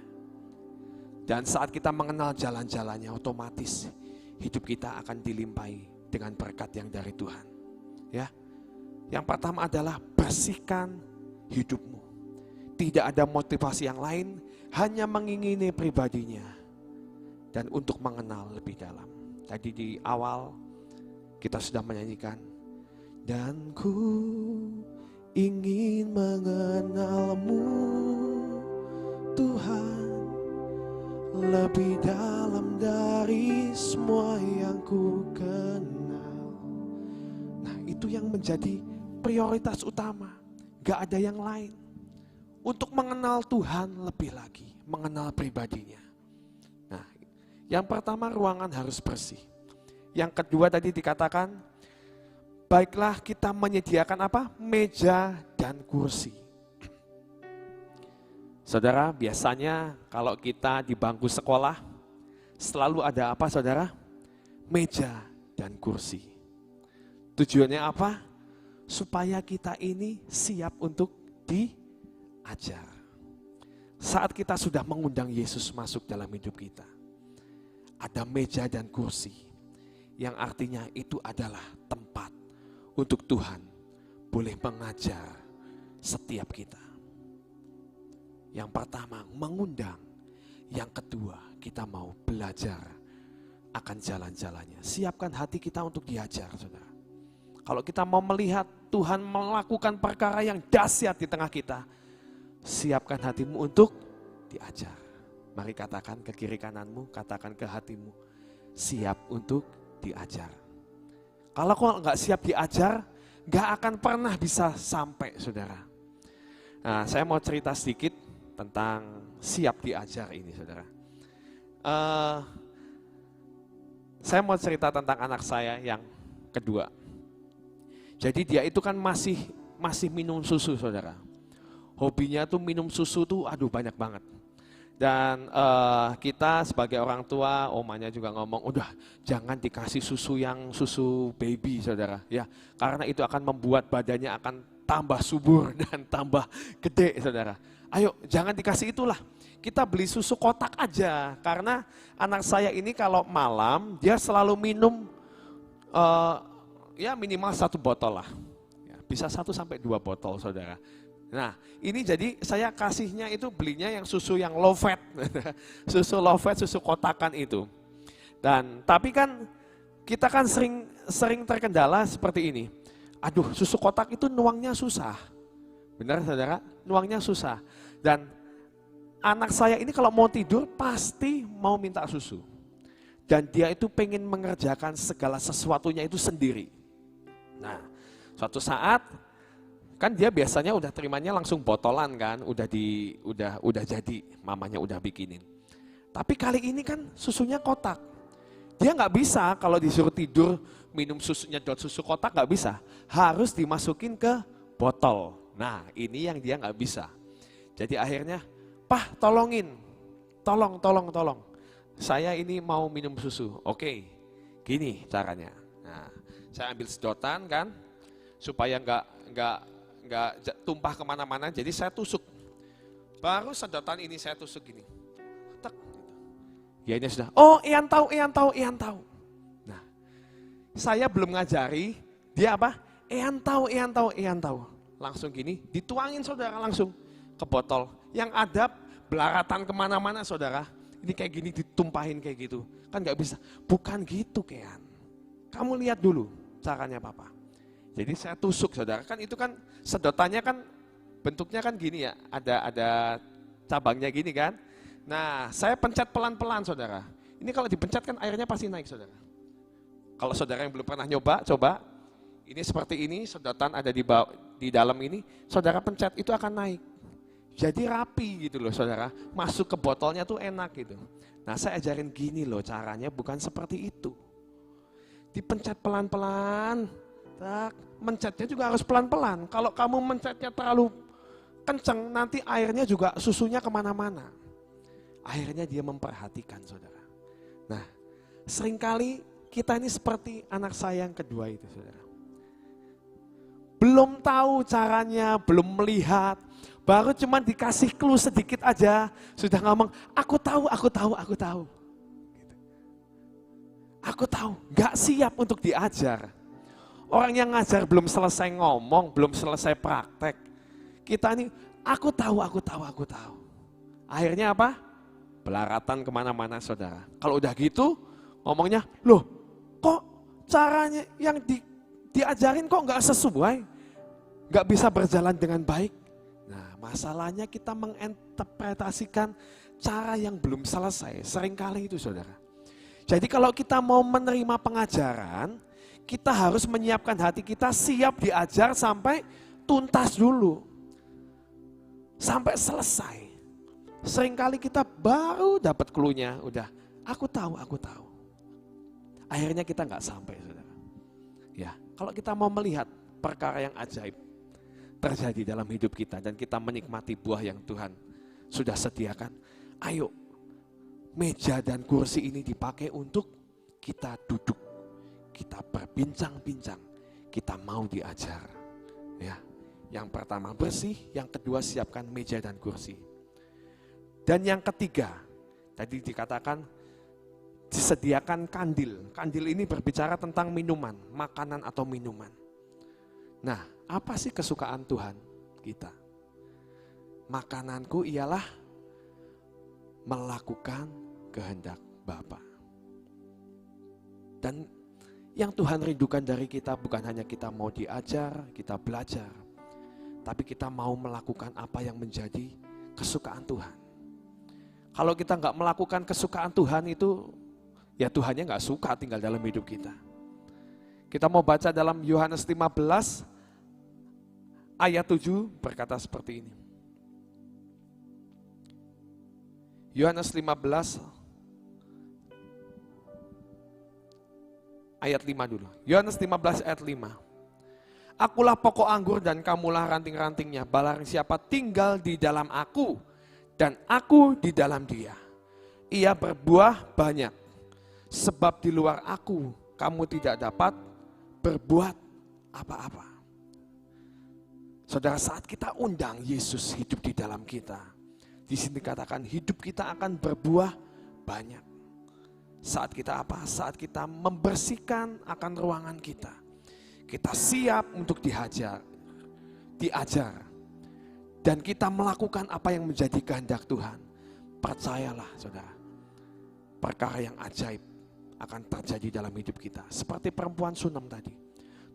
Dan saat kita mengenal jalan-jalannya, otomatis hidup kita akan dilimpahi dengan berkat yang dari Tuhan. Ya, yang pertama adalah bersihkan hidupmu. Tidak ada motivasi yang lain, hanya mengingini pribadinya dan untuk mengenal lebih dalam. Tadi di awal kita sudah menyanyikan, dan ku ingin mengenalmu Tuhan lebih dalam dari semua yang ku kenal. Nah, itu yang menjadi prioritas utama, gak ada yang lain. Untuk mengenal Tuhan lebih lagi, mengenal pribadinya. Nah, yang pertama ruangan harus bersih. Yang kedua tadi dikatakan, baiklah kita menyediakan apa? Meja dan kursi. Saudara, biasanya kalau kita di bangku sekolah, selalu ada apa saudara? Meja dan kursi. Tujuannya apa? Supaya kita ini siap untuk diajar. Saat kita sudah mengundang Yesus masuk dalam hidup kita, ada meja dan kursi, yang artinya itu adalah tempat untuk Tuhan boleh mengajar setiap kita. Yang pertama mengundang, yang kedua kita mau belajar akan jalan-jalannya. Siapkan hati kita untuk diajar, saudara. Kalau kita mau melihat Tuhan melakukan perkara yang dahsyat di tengah kita, siapkan hatimu untuk diajar. Mari katakan ke kiri kananmu, katakan ke hatimu, siap untuk diajar. Kalau kau nggak siap diajar, nggak akan pernah bisa sampai, saudara. Nah, saya mau cerita sedikit tentang siap diajar ini, saudara. Saya mau cerita tentang anak saya yang kedua. Jadi dia itu kan masih minum susu, saudara. Hobinya tuh minum susu tuh, aduh banyak banget. Dan kita sebagai orang tua, omanya juga ngomong, udah jangan dikasih susu yang susu baby, saudara. Ya, karena itu akan membuat badannya akan tambah subur dan tambah gede, saudara. Ayo, jangan dikasih itulah. Kita beli susu kotak aja, karena anak saya ini kalau malam dia selalu minum ya minimal 1 botol lah. Ya, bisa 1 sampai 2 botol, saudara. Nah, ini jadi saya kasihnya itu belinya yang susu yang low fat. Susu low fat, susu kotakan itu. Dan tapi kan kita kan sering terkendala seperti ini. Aduh, susu kotak itu nuangnya susah. Benar, saudara? Nuangnya susah. Dan anak saya ini kalau mau tidur pasti mau minta susu. Dan dia itu pengen mengerjakan segala sesuatunya itu sendiri. Nah, suatu saat kan dia biasanya udah terimanya langsung botolan kan, udah jadi, mamanya udah bikinin. Tapi kali ini kan susunya kotak. Dia nggak bisa kalau disuruh tidur minum susunya susu kotak nggak bisa, harus dimasukin ke botol. Nah, ini yang dia nggak bisa. Jadi akhirnya, "Pah, tolongin, tolong. Saya ini mau minum susu." Oke, gini caranya. Nah, saya ambil sedotan kan, supaya nggak tumpah kemana-mana, jadi saya tusuk. Baru sedotan ini saya tusuk gini. Tek, gitu. Ya ini sudah, oh Ian tahu. Nah, saya belum ngajari, dia apa? Ian tahu. Langsung gini, dituangin saudara langsung ke botol. Yang ada belaratan kemana-mana saudara. Ini kayak gini ditumpahin kayak gitu. Kan gak bisa, bukan gitu Kean. Kamu lihat dulu caranya papa. Jadi saya tusuk saudara, kan itu kan sedotannya kan bentuknya kan gini ya, ada cabangnya gini kan. Nah, saya pencet pelan-pelan saudara. Ini kalau dipencet kan airnya pasti naik saudara. Kalau saudara yang belum pernah nyoba, coba. Ini seperti ini, sedotan ada di dalam ini, saudara pencet itu akan naik. Jadi rapi gitu loh saudara, masuk ke botolnya tuh enak gitu. Nah, saya ajarin gini loh caranya, bukan seperti itu. Dipencet pelan-pelan. Mencetnya juga harus pelan-pelan. Kalau kamu mencetnya terlalu kenceng, nanti airnya juga susunya kemana-mana. Akhirnya dia memperhatikan, saudara. Nah, seringkali kita ini seperti anak saya yang kedua itu, saudara. Belum tahu caranya, belum melihat, baru cuma dikasih clue sedikit aja, sudah ngomong, aku tahu. Aku tahu, gak siap untuk diajar. Orang yang ngajar belum selesai ngomong, belum selesai praktek. Kita ini, aku tahu. Akhirnya apa? Belaratan kemana-mana, saudara. Kalau udah gitu, ngomongnya, loh kok caranya yang diajarin kok gak sesuai? Gak bisa berjalan dengan baik. Nah, masalahnya kita menginterpretasikan cara yang belum selesai. Seringkali itu, saudara. Jadi kalau kita mau menerima pengajaran, kita harus menyiapkan hati kita siap diajar sampai tuntas dulu. Sampai selesai. Seringkali kita baru dapat clue-nya, udah aku tahu. Akhirnya kita nggak sampai, saudara. Ya, kalau kita mau melihat perkara yang ajaib terjadi dalam hidup kita dan kita menikmati buah yang Tuhan sudah sediakan, ayo meja dan kursi ini dipakai untuk kita duduk, kita berbincang-bincang, kita mau diajar. Ya, yang pertama bersih, yang kedua siapkan meja dan kursi. Dan yang ketiga, tadi dikatakan disediakan kandil. Kandil ini berbicara tentang minuman, makanan atau minuman. Nah, apa sih kesukaan Tuhan kita? Makananku ialah melakukan kehendak Bapa. Dan yang Tuhan rindukan dari kita bukan hanya kita mau diajar, kita belajar, tapi kita mau melakukan apa yang menjadi kesukaan Tuhan. Kalau kita nggak melakukan kesukaan Tuhan itu, ya Tuhannya nggak suka tinggal dalam hidup kita. Kita mau baca dalam Yohanes 15 ayat 7 berkata seperti ini. Yohanes 15 ayat 5 dulu. Yohanes 15 ayat 5. Akulah pokok anggur dan kamulah ranting-rantingnya. Barang siapa tinggal di dalam aku dan aku di dalam dia, ia berbuah banyak. Sebab di luar aku kamu tidak dapat berbuat apa-apa. Saudara, saat kita undang Yesus hidup di dalam kita, di sini dikatakan hidup kita akan berbuah banyak. Saat kita apa? Saat kita membersihkan akan ruangan kita. Kita siap untuk diajar. Dan kita melakukan apa yang menjadi kehendak Tuhan. Percayalah, saudara. Perkara yang ajaib akan terjadi dalam hidup kita. Seperti perempuan Sunem tadi.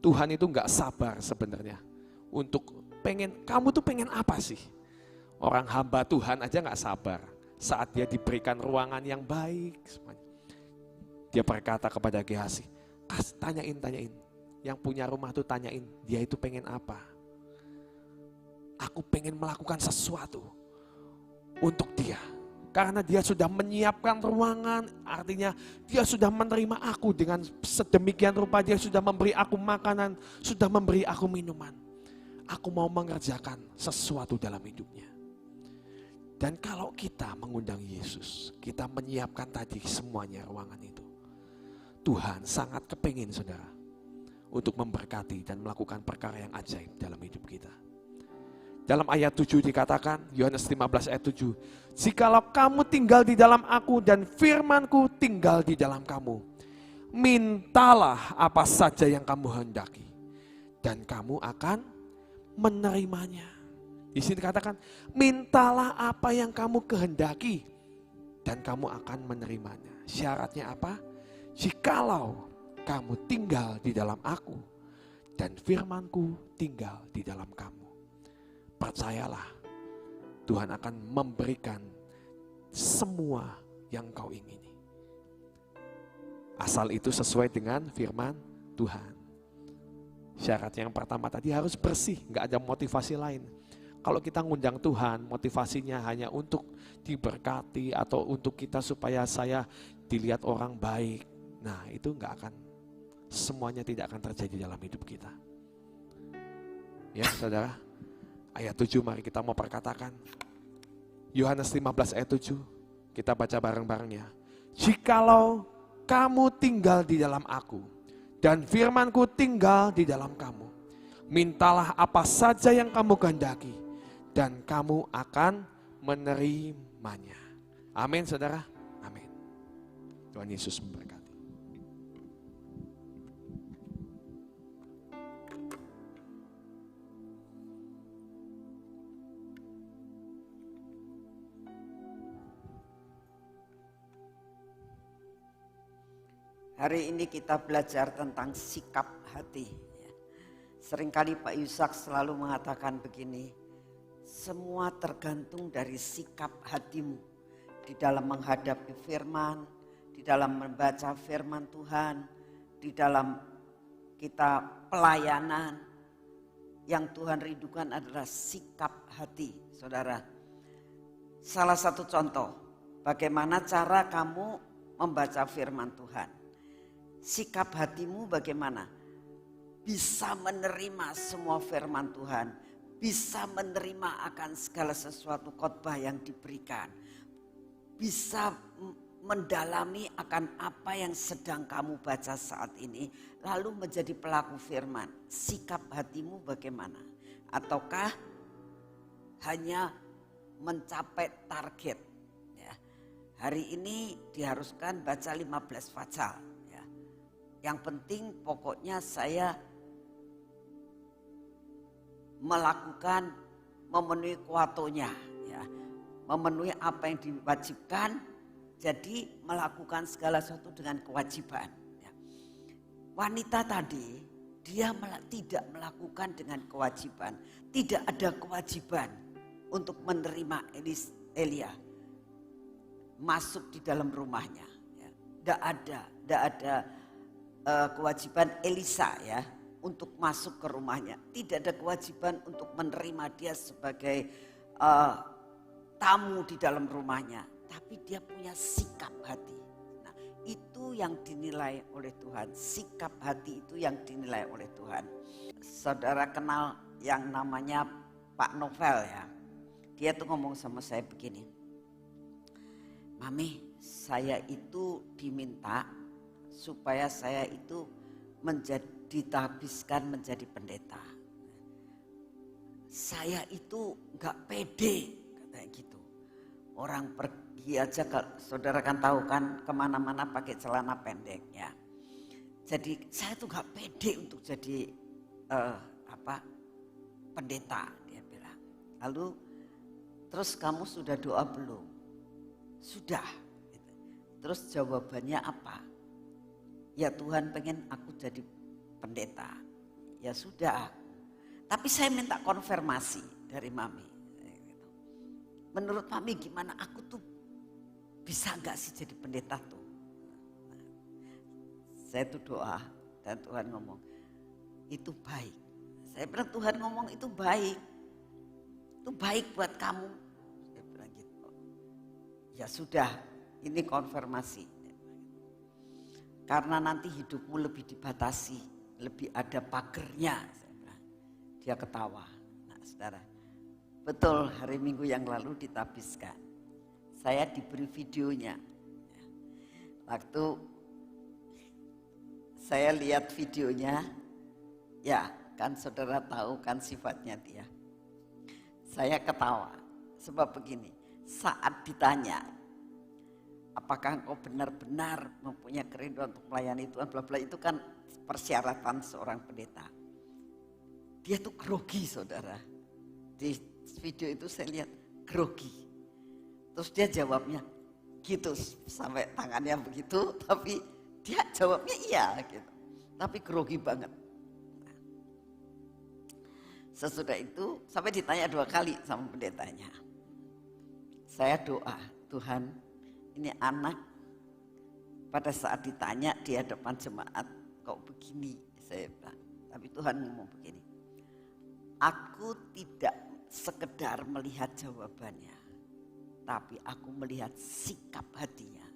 Tuhan itu gak sabar sebenarnya. Untuk kamu tuh pengen apa sih? Orang hamba Tuhan aja gak sabar. Saat dia diberikan ruangan yang baik semuanya. Dia berkata kepada Gehazi, tanyain. Yang punya rumah tuh tanyain, dia itu pengen apa? Aku pengen melakukan sesuatu untuk dia. Karena dia sudah menyiapkan ruangan, artinya dia sudah menerima aku dengan sedemikian rupa. Dia sudah memberi aku makanan, sudah memberi aku minuman. Aku mau mengerjakan sesuatu dalam hidupnya. Dan kalau kita mengundang Yesus, kita menyiapkan tadi semuanya ruangan itu. Tuhan sangat kepingin, saudara, untuk memberkati dan melakukan perkara yang ajaib dalam hidup kita. Dalam ayat 7 dikatakan, Yohanes 15 ayat 7, jikalau kamu tinggal di dalam aku dan firmanku tinggal di dalam kamu, mintalah apa saja yang kamu hendaki, dan kamu akan menerimanya. Di sini dikatakan, mintalah apa yang kamu kehendaki, dan kamu akan menerimanya. Syaratnya apa? Jikalau kamu tinggal di dalam aku dan firmanku tinggal di dalam kamu. Percayalah, Tuhan akan memberikan semua yang kau ingini. Asal itu sesuai dengan firman Tuhan. Syarat yang pertama tadi harus bersih, gak ada motivasi lain. Kalau kita ngundang Tuhan, motivasinya hanya untuk diberkati atau untuk kita supaya saya dilihat orang baik. Nah, itu semuanya tidak akan terjadi dalam hidup kita. Ya, saudara. ayat 7 mari kita mau perkatakan. Yohanes 15 ayat 7, kita baca bareng-bareng ya. Jikalau kamu tinggal di dalam aku, dan firmanku tinggal di dalam kamu, mintalah apa saja yang kamu kehendaki, dan kamu akan menerimanya. Amin saudara, amin. Tuhan Yesus memberkati. Hari ini kita belajar tentang sikap hati. Seringkali Pak Yusak selalu mengatakan begini, semua tergantung dari sikap hatimu di dalam menghadapi firman, di dalam membaca firman Tuhan, di dalam kita pelayanan. Yang Tuhan rindukan adalah sikap hati, saudara. Salah satu contoh, bagaimana cara kamu membaca firman Tuhan. Sikap hatimu bagaimana? Bisa menerima semua firman Tuhan. Bisa menerima akan segala sesuatu khotbah yang diberikan. Bisa mendalami akan apa yang sedang kamu baca saat ini. Lalu menjadi pelaku firman. Sikap hatimu bagaimana? Ataukah hanya mencapai target? Ya. Hari ini diharuskan baca 15 pasal. Yang penting pokoknya saya melakukan memenuhi kuatonya, ya, memenuhi apa yang diwajibkan, jadi melakukan segala sesuatu dengan kewajiban. Ya. Wanita tadi dia tidak melakukan dengan kewajiban, tidak ada kewajiban untuk menerima Elia masuk di dalam rumahnya. Ya. Tidak ada kewajiban Elisa ya untuk masuk ke rumahnya. Tidak ada kewajiban untuk menerima dia sebagai tamu di dalam rumahnya. Tapi dia punya sikap hati. Nah, itu yang dinilai oleh Tuhan. Sikap hati itu yang dinilai oleh Tuhan. Saudara kenal yang namanya Pak Novel ya. Dia tuh ngomong sama saya begini. Mami, saya itu diminta supaya saya itu ditabiskan menjadi pendeta. Saya itu gak pede katanya gitu. Orang pergi aja, saudara kan tahu kan kemana-mana pakai celana pendek ya. Jadi saya tuh gak pede untuk jadi pendeta, dia bilang. Lalu terus kamu sudah doa belum? Sudah. Terus jawabannya apa? Ya Tuhan pengen aku jadi pendeta. Ya sudah. Tapi saya minta konfirmasi dari Mami. Menurut Mami gimana? Aku tuh bisa gak sih jadi pendeta tuh? Saya tuh doa dan Tuhan ngomong itu baik. Saya bilang Tuhan ngomong itu baik. Itu baik buat kamu. Saya bilang gitu. Ya sudah, ini konfirmasi. Karena nanti hidupmu lebih dibatasi, lebih ada pagernya. Dia ketawa. Nah saudara, betul hari Minggu yang lalu ditabiskan. Saya diberi videonya. Waktu saya lihat videonya, ya kan saudara tahu kan sifatnya dia. Saya ketawa, sebab begini, saat ditanya, apakah engkau benar-benar mempunyai kerinduan untuk melayani Tuhan, bla bla, itu kan persyaratan seorang pendeta. Dia tuh grogi saudara. Di video itu saya lihat grogi. Terus dia jawabnya gitu sampai tangannya begitu, tapi dia jawabnya iya gitu. Tapi grogi banget. Sesudah itu sampai ditanya 2 kali sama pendetanya. Saya doa, Tuhan, ini anak pada saat ditanya di hadapan jemaat kok begini, saya bilang. Tapi Tuhan ngomong begini, aku tidak sekedar melihat jawabannya, tapi aku melihat sikap hatinya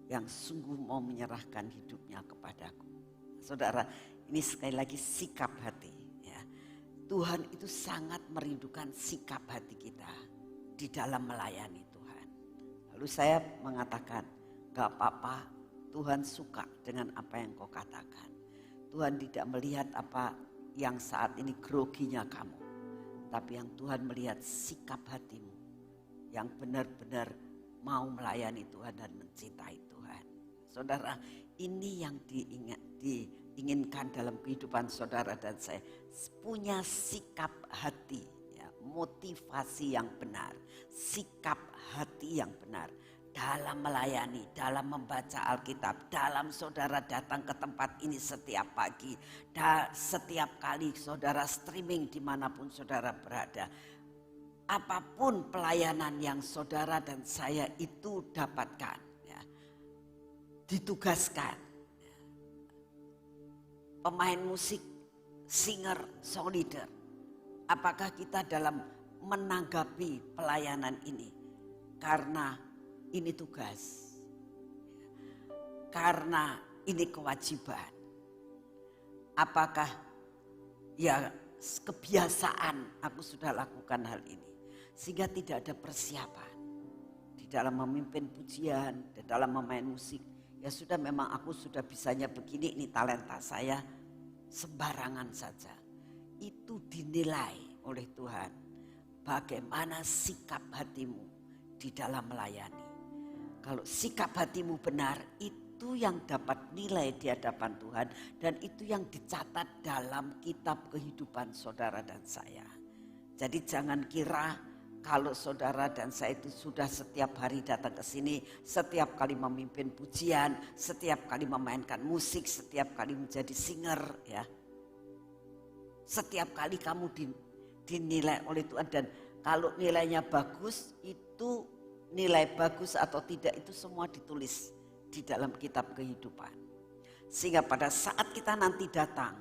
yang sungguh mau menyerahkan hidupnya kepadaku. Saudara, ini sekali lagi sikap hati. Ya. Tuhan itu sangat merindukan sikap hati kita di dalam melayani Tuhan. Lalu saya mengatakan, gak apa-apa, Tuhan suka dengan apa yang kau katakan. Tuhan tidak melihat apa yang saat ini groginya kamu. Tapi yang Tuhan melihat sikap hatimu yang benar-benar mau melayani Tuhan dan mencintai Tuhan. Saudara, ini yang diinginkan dalam kehidupan saudara dan saya. Punya sikap hati, ya, motivasi yang benar, sikap hati yang benar dalam melayani, dalam membaca Alkitab, dalam saudara datang ke tempat ini setiap pagi, setiap kali saudara streaming dimanapun saudara berada. Apapun pelayanan yang saudara dan saya itu dapatkan, ya, ditugaskan, ya. Pemain musik, singer, song leader, apakah kita dalam menanggapi pelayanan ini karena ini tugas, karena ini kewajiban, apakah ya kebiasaan aku sudah lakukan hal ini sehingga tidak ada persiapan di dalam memimpin pujian, di dalam memain musik. Ya sudah, memang aku sudah bisanya begini, ini talenta saya, sembarangan saja. Itu dinilai oleh Tuhan bagaimana sikap hatimu di dalam melayani. Kalau sikap hatimu benar, itu yang dapat nilai di hadapan Tuhan. Dan itu yang dicatat dalam kitab kehidupan saudara dan saya. Jadi jangan kira kalau saudara dan saya itu sudah setiap hari datang ke sini, setiap kali memimpin pujian, setiap kali memainkan musik, setiap kali menjadi singer, ya. Setiap kali kamu dinilai oleh Tuhan, dan kalau nilainya bagus, itu nilai bagus atau tidak itu semua ditulis di dalam kitab kehidupan. Sehingga pada saat kita nanti datang,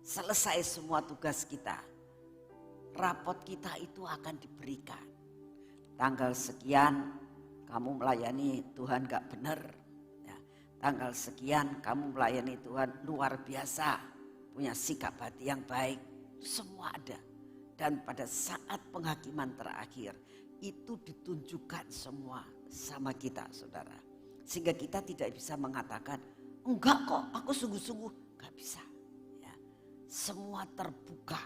selesai semua tugas kita, rapot kita itu akan diberikan. Tanggal sekian kamu melayani Tuhan gak benar, ya. Tanggal sekian kamu melayani Tuhan luar biasa, punya sikap hati yang baik, itu semua ada. Dan pada saat penghakiman terakhir, itu ditunjukkan semua sama kita, saudara. Sehingga kita tidak bisa mengatakan, enggak kok, aku sungguh-sungguh. Gak bisa. Ya. Semua terbuka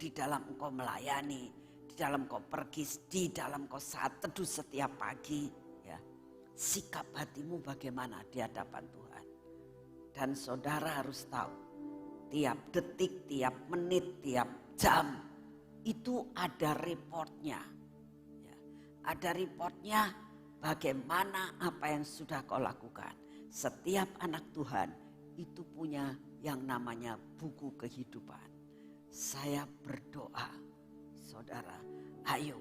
di dalam engkau melayani, di dalam engkau pergi, di dalam engkau saat teduh setiap pagi. Ya. Sikap hatimu bagaimana di hadapan Tuhan. Dan saudara harus tahu, tiap detik, tiap menit, tiap jam, itu ada reportnya. Ya, ada reportnya bagaimana apa yang sudah kau lakukan. Setiap anak Tuhan itu punya yang namanya buku kehidupan. Saya berdoa, saudara, ayo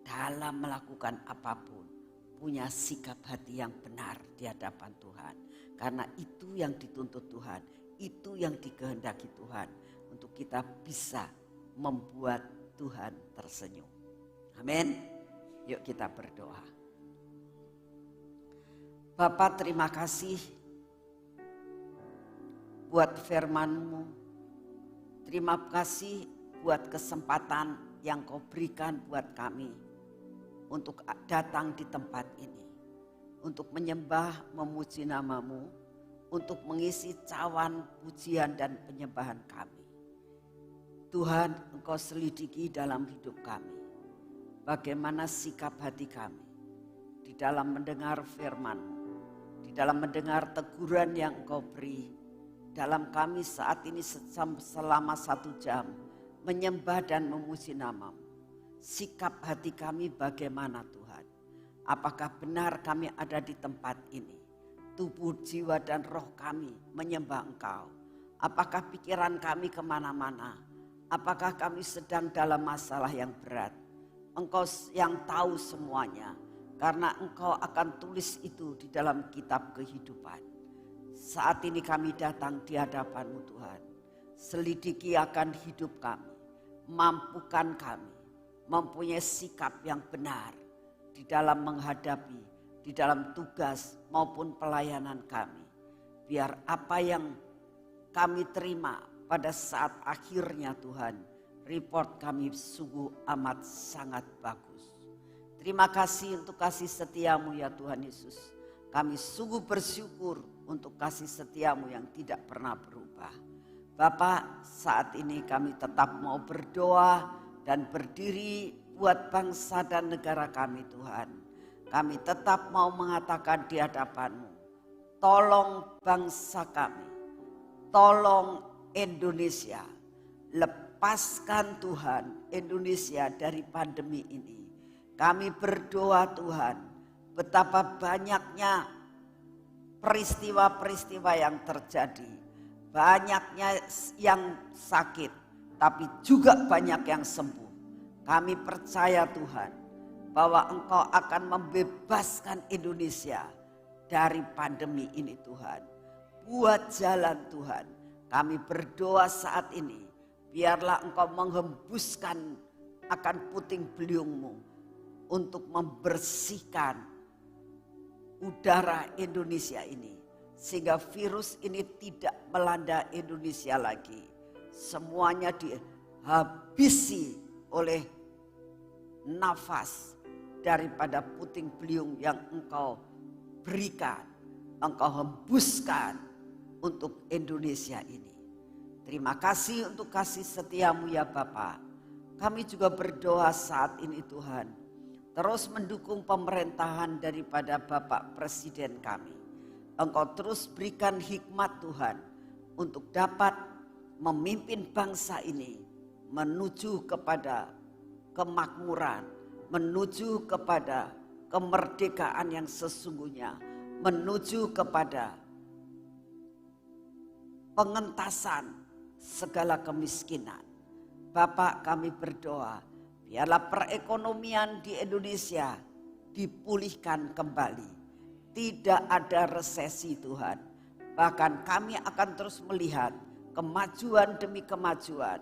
dalam melakukan apapun punya sikap hati yang benar di hadapan Tuhan. Karena itu yang dituntut Tuhan, itu yang dikehendaki Tuhan untuk kita bisa membuat Tuhan tersenyum. Amin. Yuk kita berdoa. Bapa, terima kasih buat firman-Mu. Terima kasih buat kesempatan yang Kau berikan buat kami untuk datang di tempat ini, untuk menyembah, memuji nama-Mu, untuk mengisi cawan pujian dan penyembahan kami. Tuhan, Engkau selidiki dalam hidup kami. Bagaimana sikap hati kami di dalam mendengar firman-Mu, di dalam mendengar teguran yang Engkau beri. Dalam kami saat ini selama 1 jam menyembah dan memuji nama-Mu. Sikap hati kami bagaimana Tuhan? Apakah benar kami ada di tempat ini? Tubuh, jiwa dan roh kami menyembah Engkau. Apakah pikiran kami kemana-mana? Apakah kami sedang dalam masalah yang berat? Engkau yang tahu semuanya. Karena Engkau akan tulis itu di dalam kitab kehidupan. Saat ini kami datang di hadapan-Mu Tuhan. Selidiki akan hidup kami. Mampukan kami mempunyai sikap yang benar di dalam menghadapi, di dalam tugas maupun pelayanan kami. Biar apa yang kami terima pada saat akhirnya Tuhan, report kami sungguh amat sangat bagus. Terima kasih untuk kasih setiamu ya Tuhan Yesus. Kami sungguh bersyukur untuk kasih setiamu yang tidak pernah berubah. Bapak, saat ini kami tetap mau berdoa dan berdiri buat bangsa dan negara kami Tuhan. Kami tetap mau mengatakan di hadapan-Mu, tolong bangsa kami, tolong Indonesia, lepaskan Tuhan Indonesia dari pandemi ini. Kami berdoa Tuhan, betapa banyaknya peristiwa-peristiwa yang terjadi. Banyaknya yang sakit, tapi juga banyak yang sembuh. Kami percaya Tuhan, bahwa Engkau akan membebaskan Indonesia dari pandemi ini Tuhan. Buat jalan Tuhan. Kami berdoa saat ini, biarlah Engkau menghembuskan akan puting beliung-Mu untuk membersihkan udara Indonesia ini. Sehingga virus ini tidak melanda Indonesia lagi. Semuanya dihabisi oleh nafas daripada puting beliung yang Engkau berikan. Engkau hembuskan untuk Indonesia ini. Terima kasih untuk kasih setiamu ya Bapa. Kami juga berdoa saat ini Tuhan. Terus mendukung pemerintahan daripada Bapak Presiden kami. Engkau terus berikan hikmat Tuhan untuk dapat memimpin bangsa ini menuju kepada kemakmuran, menuju kepada kemerdekaan yang sesungguhnya, menuju kepada pengentasan segala kemiskinan. Bapak, kami berdoa, biarlah perekonomian di Indonesia dipulihkan kembali. Tidak ada resesi Tuhan. Bahkan kami akan terus melihat kemajuan demi kemajuan,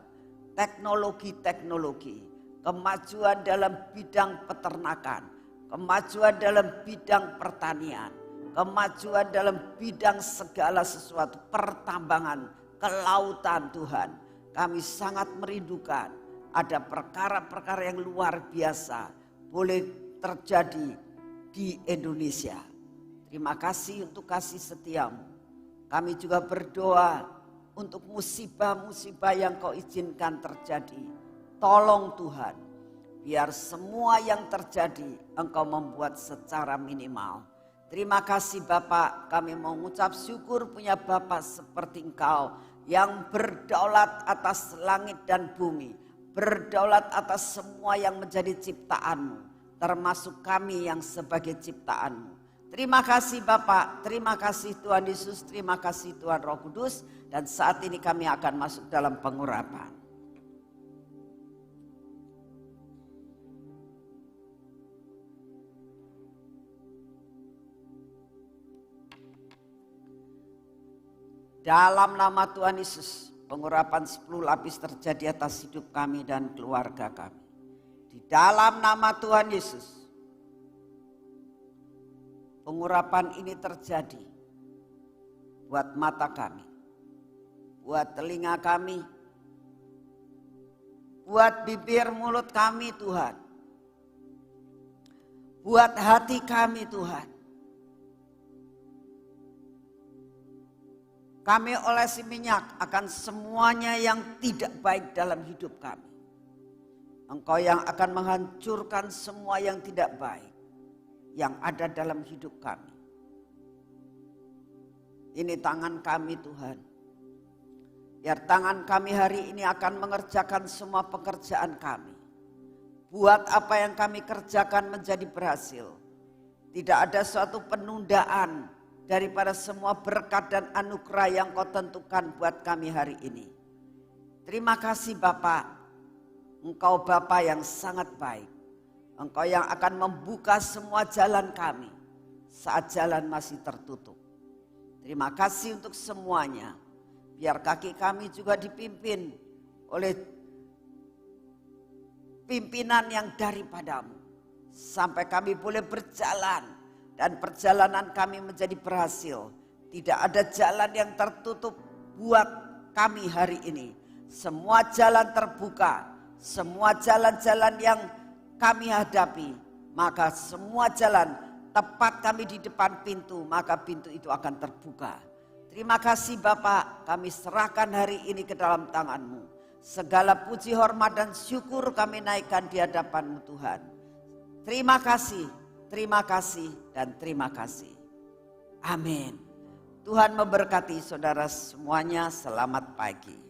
teknologi-teknologi, kemajuan dalam bidang peternakan, kemajuan dalam bidang pertanian, kemajuan dalam bidang segala sesuatu, pertambangan, kelautan Tuhan. Kami sangat merindukan ada perkara-perkara yang luar biasa boleh terjadi di Indonesia. Terima kasih untuk kasih setiamu. Kami juga berdoa untuk musibah-musibah yang Kau izinkan terjadi. Tolong Tuhan, biar semua yang terjadi Engkau membuat secara minimal. Terima kasih Bapak, kami mau mengucap syukur punya Bapak seperti Engkau yang berdaulat atas langit dan bumi. Berdaulat atas semua yang menjadi ciptaan-Mu, termasuk kami yang sebagai ciptaan-Mu. Terima kasih Bapak, terima kasih Tuhan Yesus, terima kasih Tuhan Roh Kudus. Dan saat ini kami akan masuk dalam pengurapan. Dalam nama Tuhan Yesus, pengurapan 10 lapis terjadi atas hidup kami dan keluarga kami. Di dalam nama Tuhan Yesus, pengurapan ini terjadi buat mata kami, buat telinga kami, buat bibir mulut kami Tuhan, buat hati kami Tuhan. Kami olesi minyak akan semuanya yang tidak baik dalam hidup kami. Engkau yang akan menghancurkan semua yang tidak baik yang ada dalam hidup kami. Ini tangan kami Tuhan. Biar tangan kami hari ini akan mengerjakan semua pekerjaan kami. Buat apa yang kami kerjakan menjadi berhasil. Tidak ada suatu penundaan daripada semua berkat dan anugerah yang Kau tentukan buat kami hari ini. Terima kasih Bapak. Engkau Bapa yang sangat baik. Engkau yang akan membuka semua jalan kami saat jalan masih tertutup. Terima kasih untuk semuanya. Biar kaki kami juga dipimpin oleh pimpinan yang daripada-Mu. Sampai kami boleh berjalan dan perjalanan kami menjadi berhasil. Tidak ada jalan yang tertutup buat kami hari ini. Semua jalan terbuka, semua jalan-jalan yang kami hadapi, maka semua jalan tepat kami di depan pintu, maka pintu itu akan terbuka. Terima kasih Bapak, kami serahkan hari ini ke dalam tangan-Mu. Segala puji, hormat, dan syukur kami naikkan di hadapan-Mu Tuhan. Terima kasih, dan terima kasih. Amin. Tuhan memberkati saudara semuanya, selamat pagi.